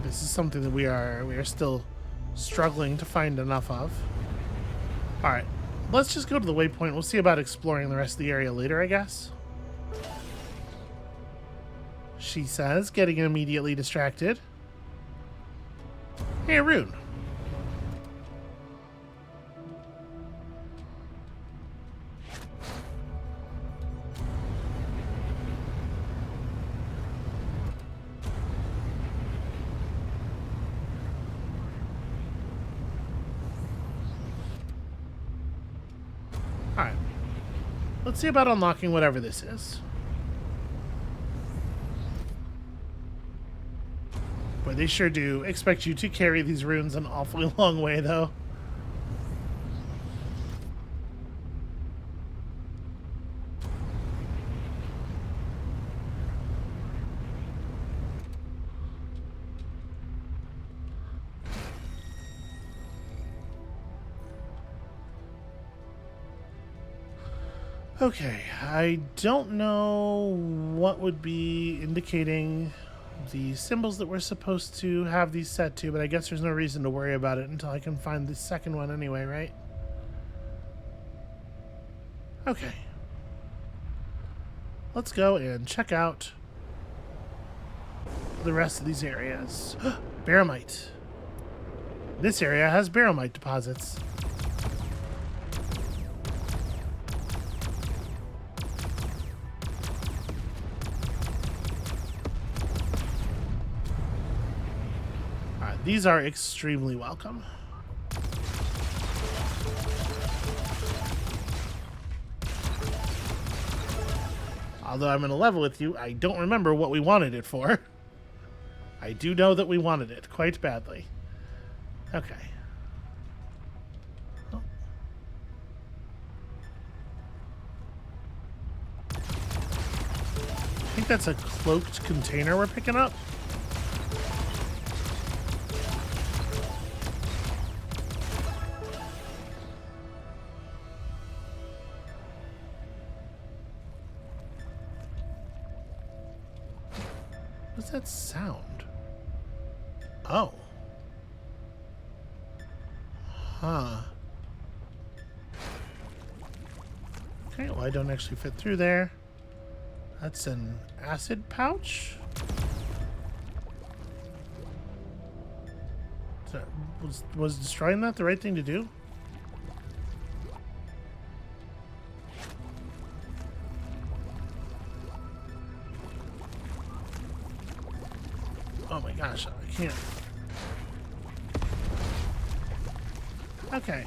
This is something that we are still struggling to find enough of. All right, let's just go to the waypoint. We'll see about exploring the rest of the area later, I guess. She says, getting immediately distracted. Hey, Rune. Alright. Let's see about unlocking whatever this is. Boy, they sure do expect you to carry these runes an awfully long way, though. Okay, I don't know what would be indicating the symbols that we're supposed to have these set to, but I guess there's no reason to worry about it until I can find the second one anyway, right? Okay. Let's go and check out the rest of these areas. Baromite. This area has baromite deposits. These are extremely welcome. Although I'm going to level with you, I don't remember what we wanted it for. I do know that we wanted it quite badly. Okay. Oh. I think that's a cloaked container we're picking up. What's that sound? Oh. Huh. Okay, well, I don't actually fit through there. That's an acid pouch? Was destroying that the right thing to do? can't. Okay.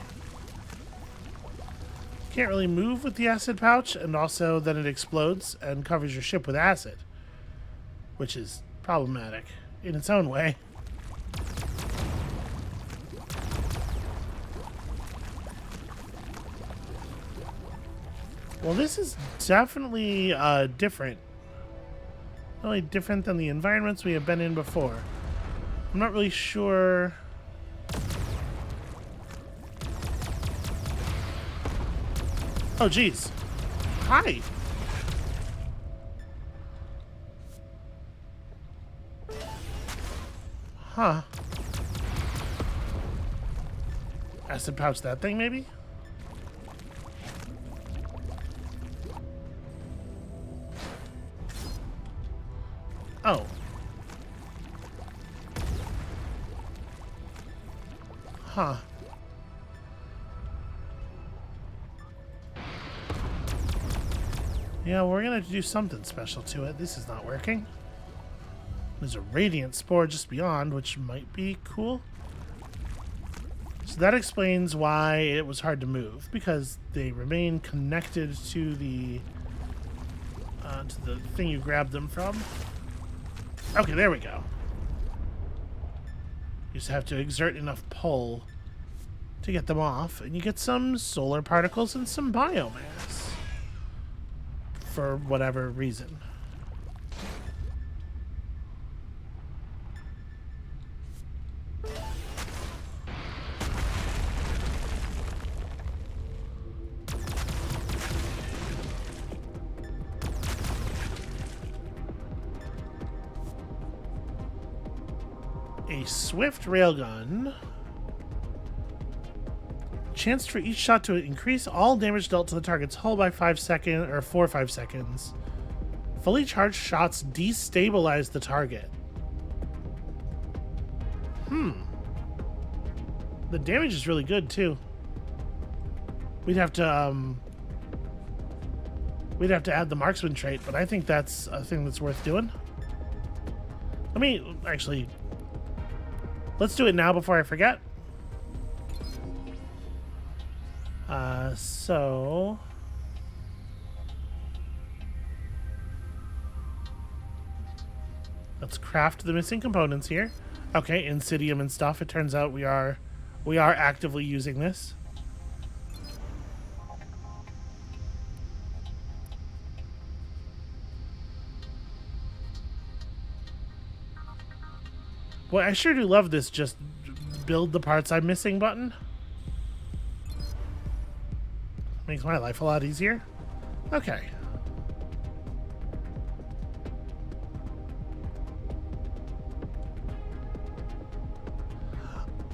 Can't really move with the acid pouch, and also then it explodes and covers your ship with acid, which is problematic in its own way. Well, this is definitely different. Really different than the environments we have been in before. I'm not really sure. Oh, geez. Hi. Huh. Acid pouch that thing, maybe? Oh. Huh. Yeah, we're gonna do something special to it. This is not working. There's a radiant spore just beyond, which might be cool. So that explains why it was hard to move, because they remain connected to the thing you grabbed them from. Okay, there we go. You just have to exert enough pull to get them off, and you get some solar particles and some biomass. For whatever reason. A swift railgun. Chance for each shot to increase all damage dealt to the target's hull by 5 seconds, or for 5 seconds. Fully charged shots destabilize the target. The damage is really good too. We'd have to add the marksman trait, but I think that's a thing that's worth doing. Let me actually. Let's do it now before I forget. So let's craft the missing components here. Okay, Insidium and stuff. It turns out we are actively using this. Boy, I sure do love this just build the parts I'm missing button. Makes my life a lot easier. Okay.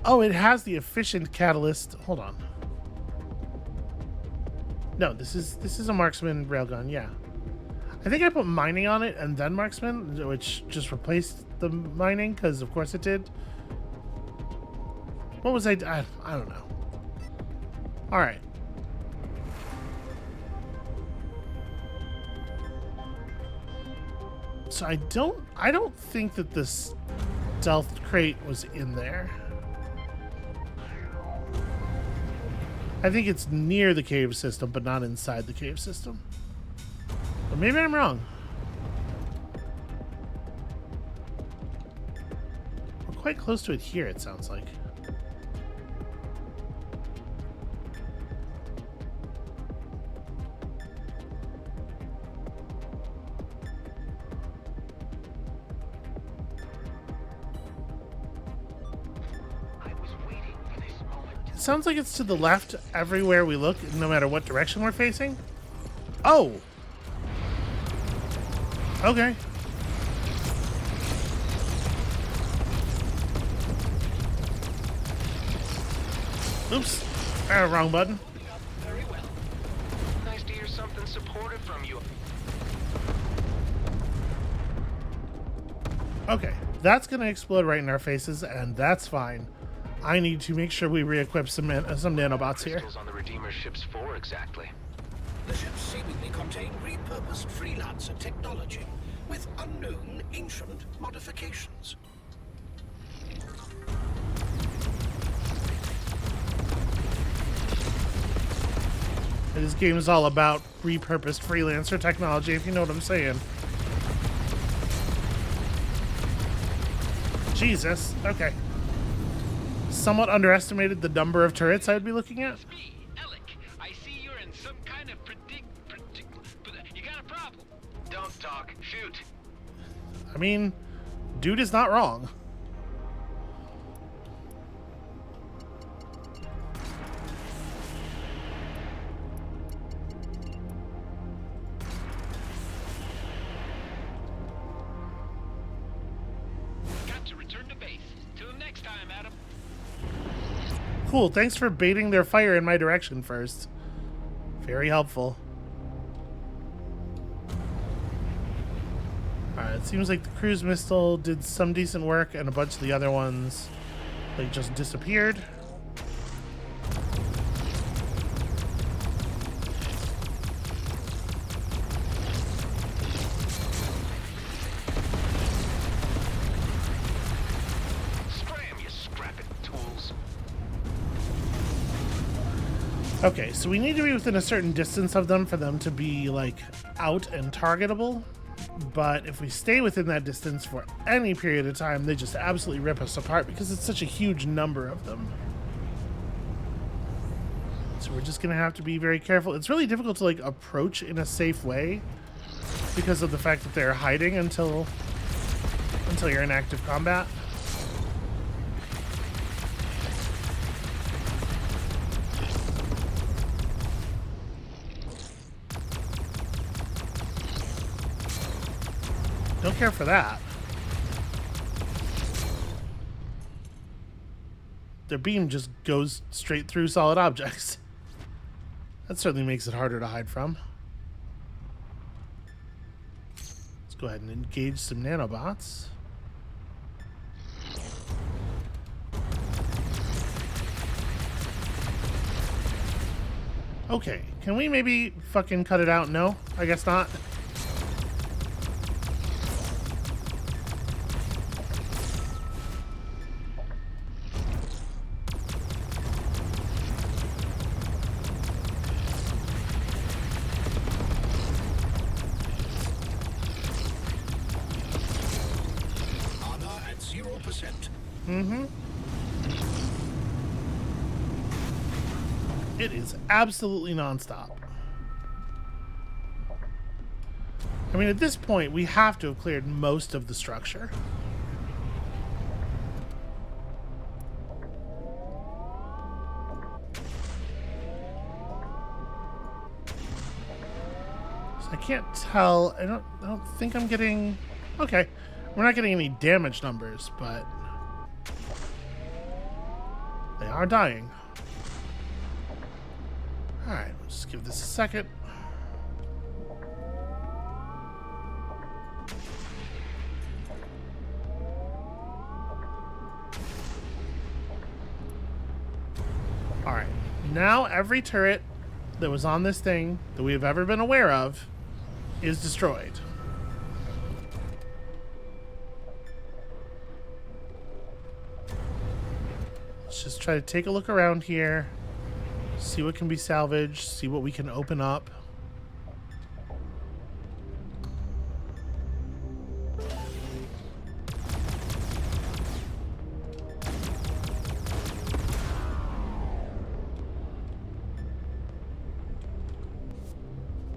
Oh, it has the efficient catalyst. Hold on. No, this is a marksman railgun, yeah. I think I put mining on it and then marksman, which just replaced the mining, because of course it did. What was I don't know. Alright. So I don't think that this stealth crate was in there. I think it's near the cave system, but not inside the cave system. But maybe I'm wrong. We're quite close to it here, it sounds like. Sounds like it's to the left everywhere we look, no matter what direction we're facing. Oh! Okay. Oops. Wrong button. Very well. Nice to hear something supportive from you. Okay. That's going to explode right in our faces, and that's fine. I need to make sure we re-equip some nanobots here. Crystals on the Redeemer ships for exactly. The ships seemingly contain repurposed freelancer technology with unknown ancient modifications. This game is all about repurposed freelancer technology, if you know what I'm saying. Jesus. Okay. Somewhat underestimated the number of turrets I'd be looking at. It's me, Alec. I see you're in some kind of you got a problem. Don't talk. Shoot. I mean, dude is not wrong. Got to return to base. Till next time, Adam. Cool, thanks for baiting their fire in my direction first. Very helpful. Alright, it seems like the cruise missile did some decent work and a bunch of the other ones, like, just disappeared. Scram, you scrapping tools. Okay, so we need to be within a certain distance of them for them to be, like, out and targetable. But if we stay within that distance for any period of time, they just absolutely rip us apart because it's such a huge number of them. So we're just going to have to be very careful. It's really difficult to, like, approach in a safe way because of the fact that they're hiding until you're in active combat. Don't care for that. Their beam just goes straight through solid objects. That certainly makes it harder to hide from. Let's go ahead and engage some nanobots. Okay, can we maybe fucking cut it out? No, I guess not. Armor at 0%. Mm-hmm. It is absolutely nonstop. I mean, at this point, we have to have cleared most of the structure. So I can't tell. I don't think I'm getting. Okay, we're not getting any damage numbers, but they are dying. All right, let's just give this a second. All right, now every turret that was on this thing that we have ever been aware of is destroyed. Let's just try to take a look around here, see what can be salvaged, see what we can open up.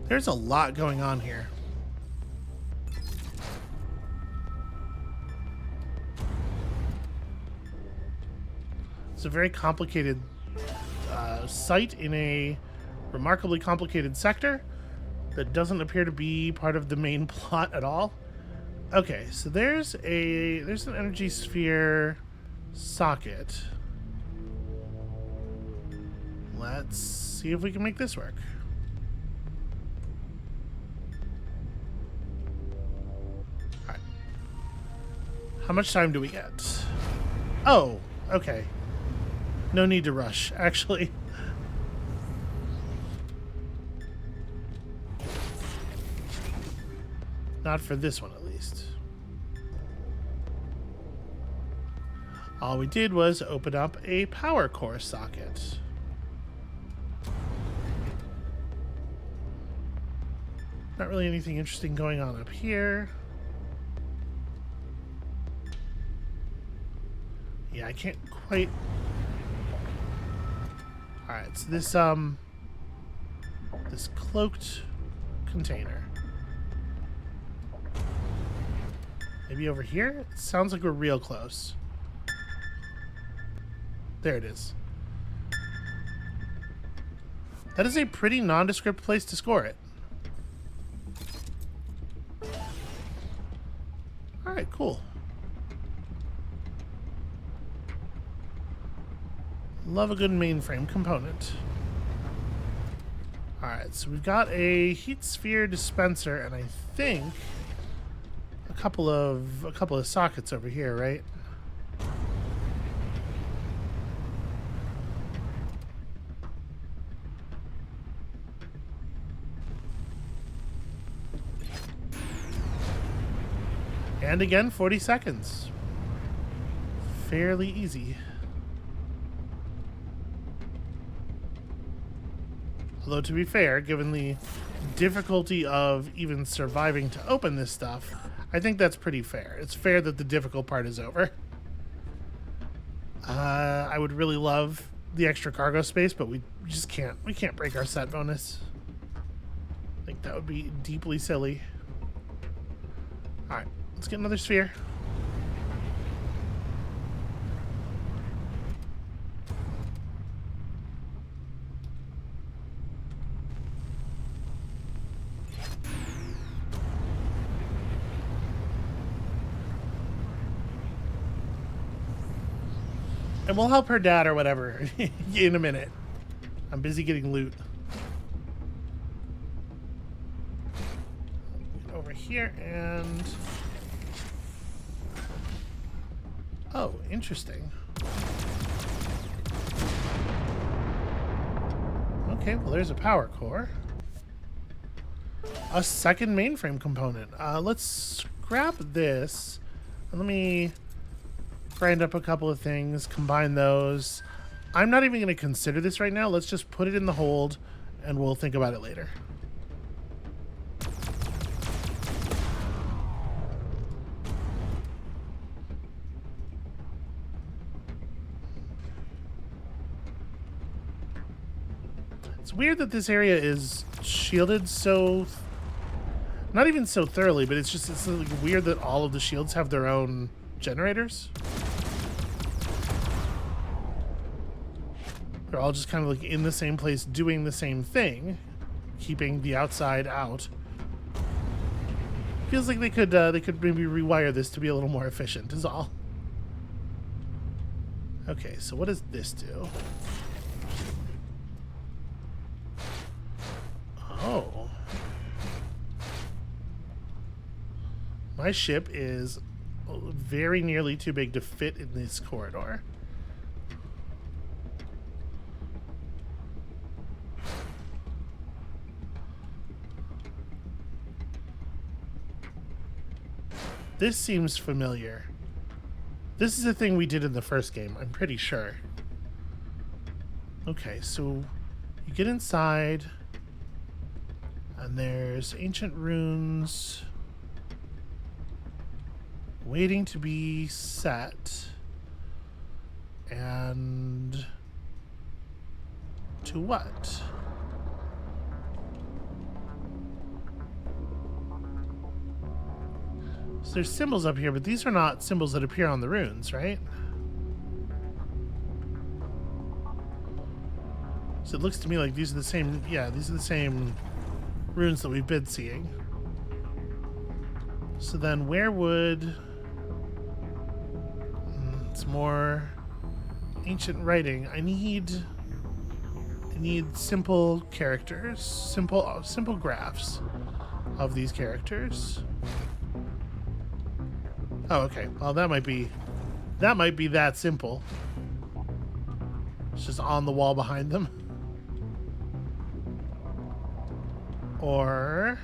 There's a lot going on here. It's a very complicated site in a remarkably complicated sector that doesn't appear to be part of the main plot at all. Okay, so there's an energy sphere socket. Let's see if we can make this work. Alright. How much time do we get? Oh, okay. No need to rush, actually. Not for this one, at least. All we did was open up a power core socket. Not really anything interesting going on up here. Yeah, I can't quite... Alright, so this cloaked container. Maybe over here? It sounds like we're real close. There it is. That is a pretty nondescript place to score it. Alright, cool. Love a good mainframe component. Alright, so we've got a heat sphere dispenser, and I think a couple of sockets over here, right? And again, 40 seconds. Fairly easy. Although, to be fair, given the difficulty of even surviving to open this stuff, I think that's pretty fair. It's fair that the difficult part is over. I would really love the extra cargo space, but we just can't. We can't break our set bonus. I think that would be deeply silly. Alright, let's get another sphere. And we'll help her dad or whatever in a minute. I'm busy getting loot. Get over here and... Oh, interesting. Okay, well there's a power core. A second mainframe component. Let's grab this. And let me... grind up a couple of things, combine those. I'm not even going to consider this right now. Let's just put it in the hold, and we'll think about it later. It's weird that this area is shielded so... Not even so thoroughly, but it's like weird that all of the shields have their own generators. They're all just kind of like in the same place doing the same thing, keeping the outside out. Feels like they could maybe rewire this to be a little more efficient is all. Okay, so what does this do? Oh. My ship is very nearly too big to fit in this corridor. This seems familiar. This is a thing we did in the first game, I'm pretty sure. Okay, so you get inside, and there's ancient runes waiting to be set. And to what? So there's symbols up here, but these are not symbols that appear on the runes, right? So it looks to me like these are the same, yeah, these are the same runes that we've been seeing. So then where would... It's more ancient writing. I need simple characters, simple graphs of these characters. Oh, okay. Well, that might be that simple. It's just on the wall behind them. Or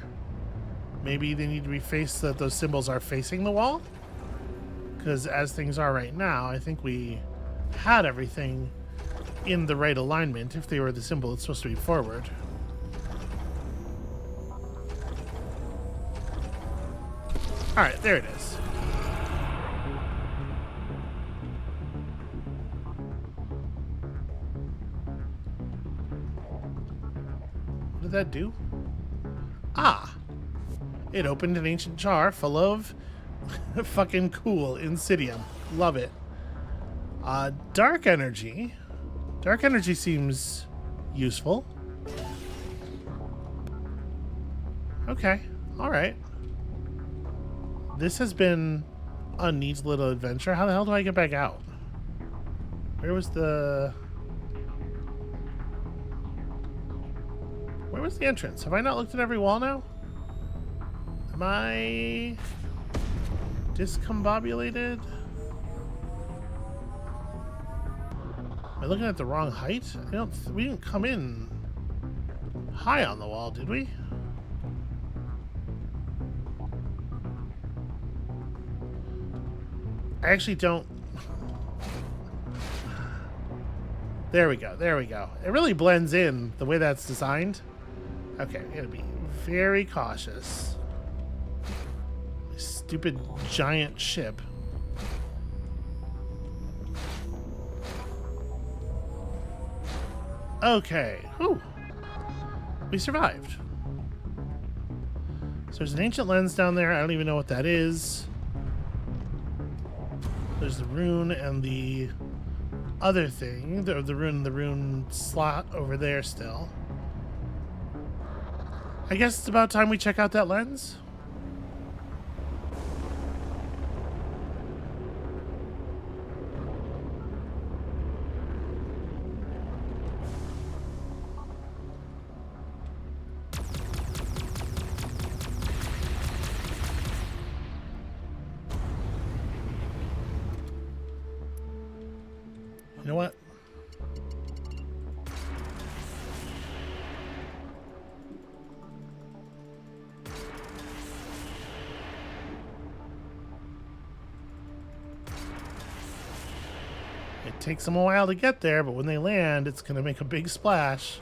maybe they need to be faced so that those symbols are facing the wall. Because as things are right now, I think we had everything in the right alignment if they were the symbol that's supposed to be forward. Alright, there it is. What did that do? Ah! It opened an ancient jar full of fucking cool Insidium. Love it. Dark energy. Dark energy seems useful. Okay, alright. This has been a neat little adventure. How the hell do I get back out? Where was the entrance? Have I not looked at every wall now? Am I discombobulated? Am I looking at the wrong height? We didn't come in high on the wall, did we? I actually don't. There we go. There we go. It really blends in the way that's designed. Okay, we gotta be very cautious. Stupid giant ship. Okay. Whew. We survived. So there's an ancient lens down there. I don't even know what that is. There's the rune and the other thing. The rune slot over there still. I guess it's about time we check out that lens. You know what? It takes them a while to get there, but when they land, it's going to make a big splash.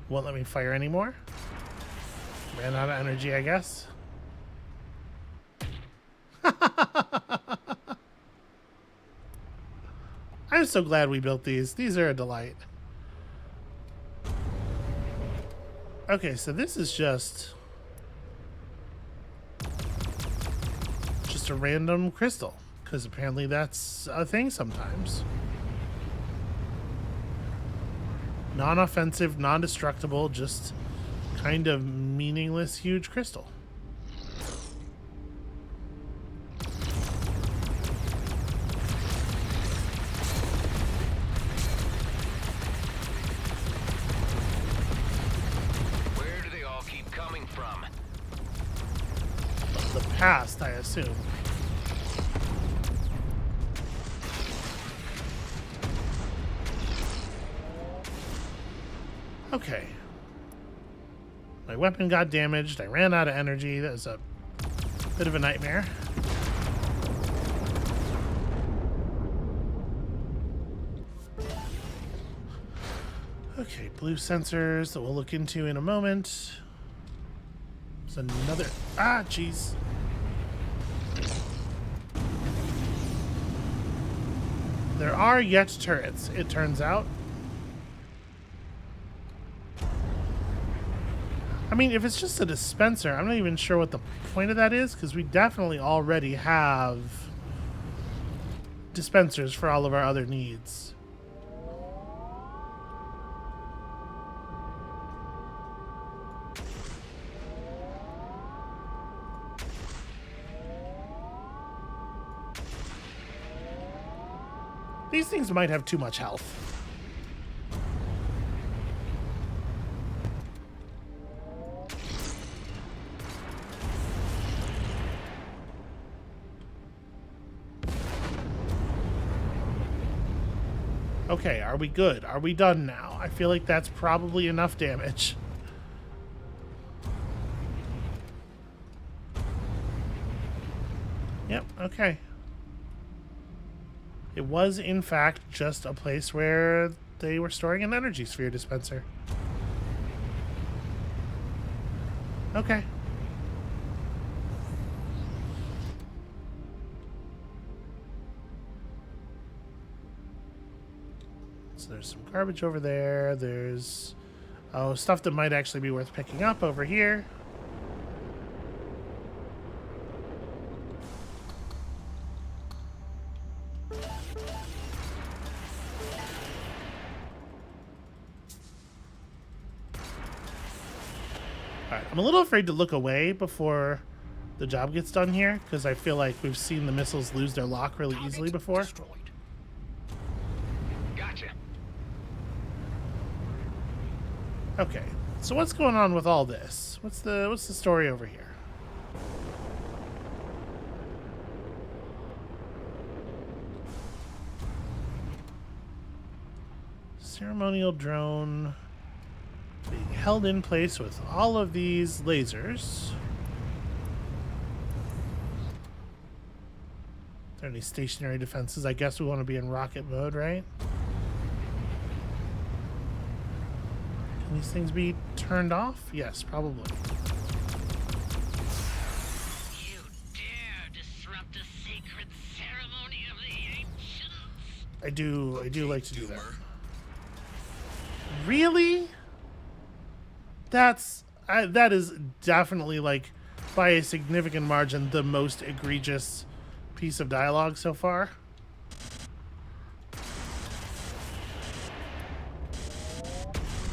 Won't let me fire anymore. Ran out of energy, I guess. I'm so glad we built these. These are a delight. Okay, so this is just a random crystal, because apparently that's a thing sometimes. Non-offensive, non-destructible, just kind of meaningless huge crystal. Where do they all keep coming from? The past, I assume. Okay. My weapon got damaged. I ran out of energy. That was a bit of a nightmare. Okay, blue sensors that we'll look into in a moment. There's another... Ah, jeez. There are yet turrets, it turns out. I mean, if it's just a dispenser, I'm not even sure what the point of that is, because we definitely already have dispensers for all of our other needs. These things might have too much health. Okay, are we good? Are we done now? I feel like that's probably enough damage. Yep, okay. It was, in fact, just a place where they were storing an energy sphere dispenser. Okay. So there's some garbage over there. There's stuff that might actually be worth picking up over here. Alright, I'm a little afraid to look away before the job gets done here, because I feel like we've seen the missiles lose their lock really easily before. Destroyed. Gotcha. Okay, so what's going on with all this? What's the story over here? Ceremonial drone being held in place with all of these lasers. Are there any stationary defenses? I guess we want to be in rocket mode, right? Can these things be turned off? Yes, probably. You dare disrupt the sacred ceremony of the ancients? I do like to do that. Doomer. Really? That is definitely, like, by a significant margin, the most egregious piece of dialogue so far.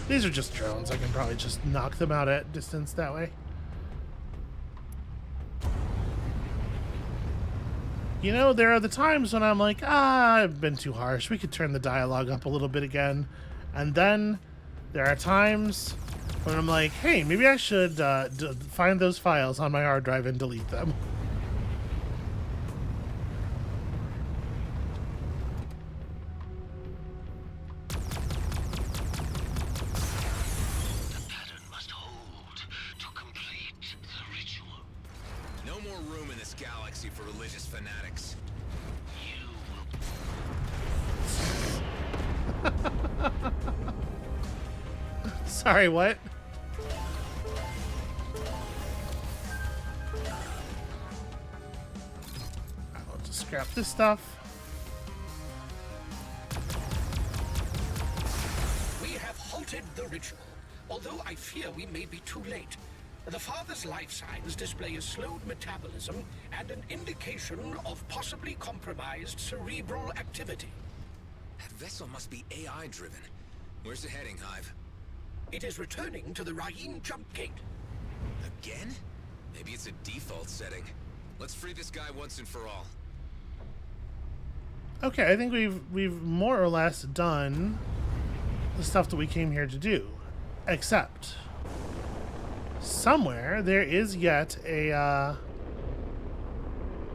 These are just drones. I can probably just knock them out at distance that way. You know, there are the times when I'm like, I've been too harsh. We could turn the dialogue up a little bit again. And then there are times when I'm like, hey, maybe I should find those files on my hard drive and delete them. The pattern must hold to complete the ritual. No more room in this galaxy for religious fanatics. You will Sorry, what? I'll just scrap this stuff. We have halted the ritual, although I fear we may be too late. The father's life signs display a slowed metabolism and an indication of possibly compromised cerebral activity. That vessel must be AI driven. Where's it heading, Hive? It is returning to the Raheem jump gate. Again? Maybe it's a default setting. Let's free this guy once and for all. Okay, I think we've more or less done the stuff that we came here to do, except somewhere there is yet a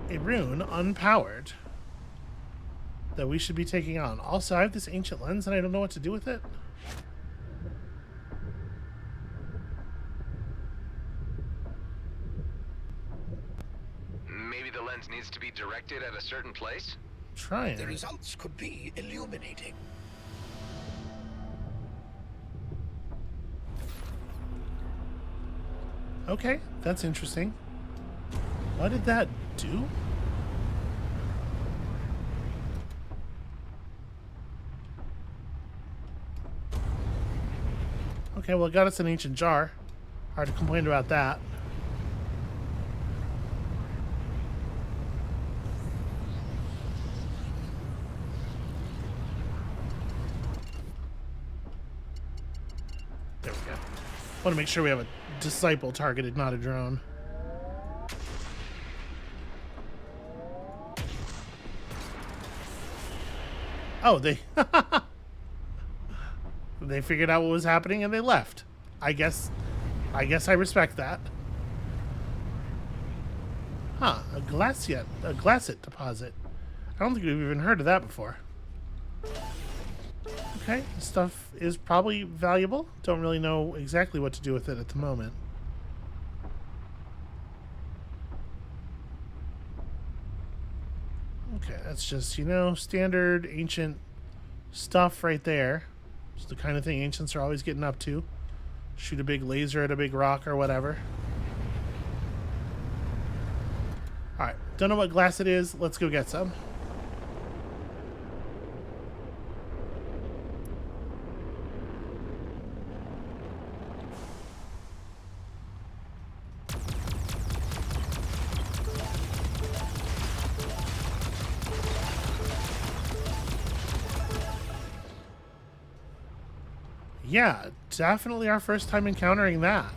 rune unpowered that we should be taking on. Also, I have this ancient lens and I don't know what to do with it. Maybe the lens needs to be directed at a certain place? Trying. The results could be illuminating. Okay, that's interesting. What did that do? Okay, well, it got us an ancient jar. Hard to complain about that. There we go. Want to make sure we have a disciple targeted, not a drone. Oh, they they figured out what was happening and they left. I guess I respect that. Huh, a glassite deposit. I don't think we've even heard of that before. Okay, this stuff is probably valuable. Don't really know exactly what to do with it at the moment. Okay, that's just, you know, standard ancient stuff right there. It's the kind of thing ancients are always getting up to. Shoot a big laser at a big rock or whatever. Don't know what glass it is. Let's go get some. Yeah, definitely our first time encountering that.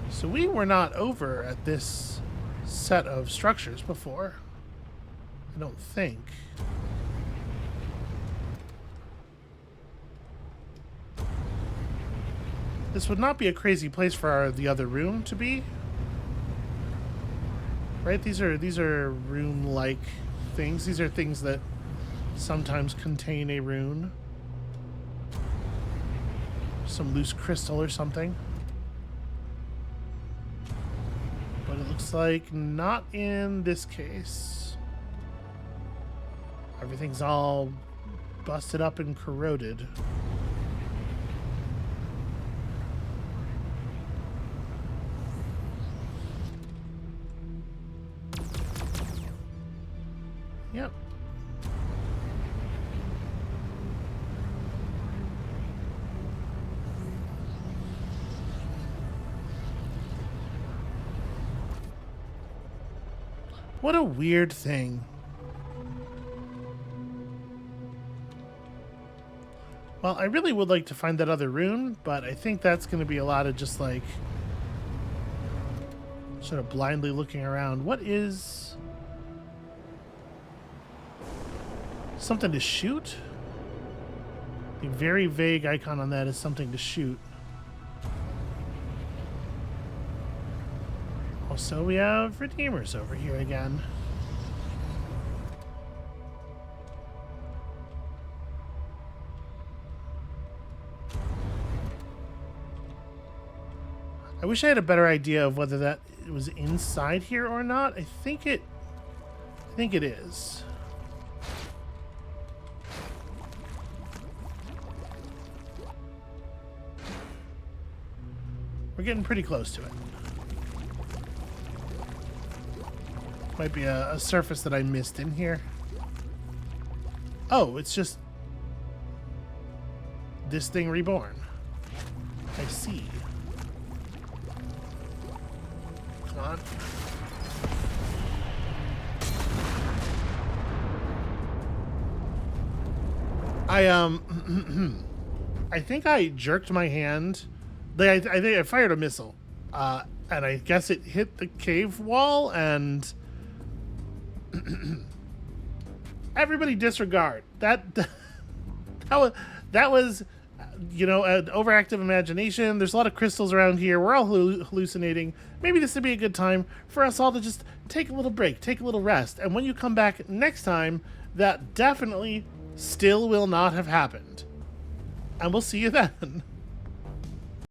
So we were not over at this set of structures before. I don't think. This would not be a crazy place for the other room to be. Right? These are room-like things. These are things that sometimes contain a rune. Some loose crystal or something. But it looks like not in this case. Everything's all busted up and corroded. Yep. What a weird thing. Well, I really would like to find that other rune, but I think that's going to be a lot of just like sort of blindly looking around. What is something to shoot? The very vague icon on that is something to shoot. Also, we have Redeemers over here again. I wish I had a better idea of whether that was inside here or not. I think it is. We're getting pretty close to it. Might be a surface that I missed in here. Oh, it's just this thing reborn. I see. Come on. I think I jerked my hand. I think I fired a missile, and I guess it hit the cave wall and. Everybody disregard that. That was, you know, an overactive imagination. There's a lot of crystals around here. We're all hallucinating. Maybe this would be a good time for us all to just take a little break, take a little rest. And when you come back next time, that definitely still will not have happened. And we'll see you then.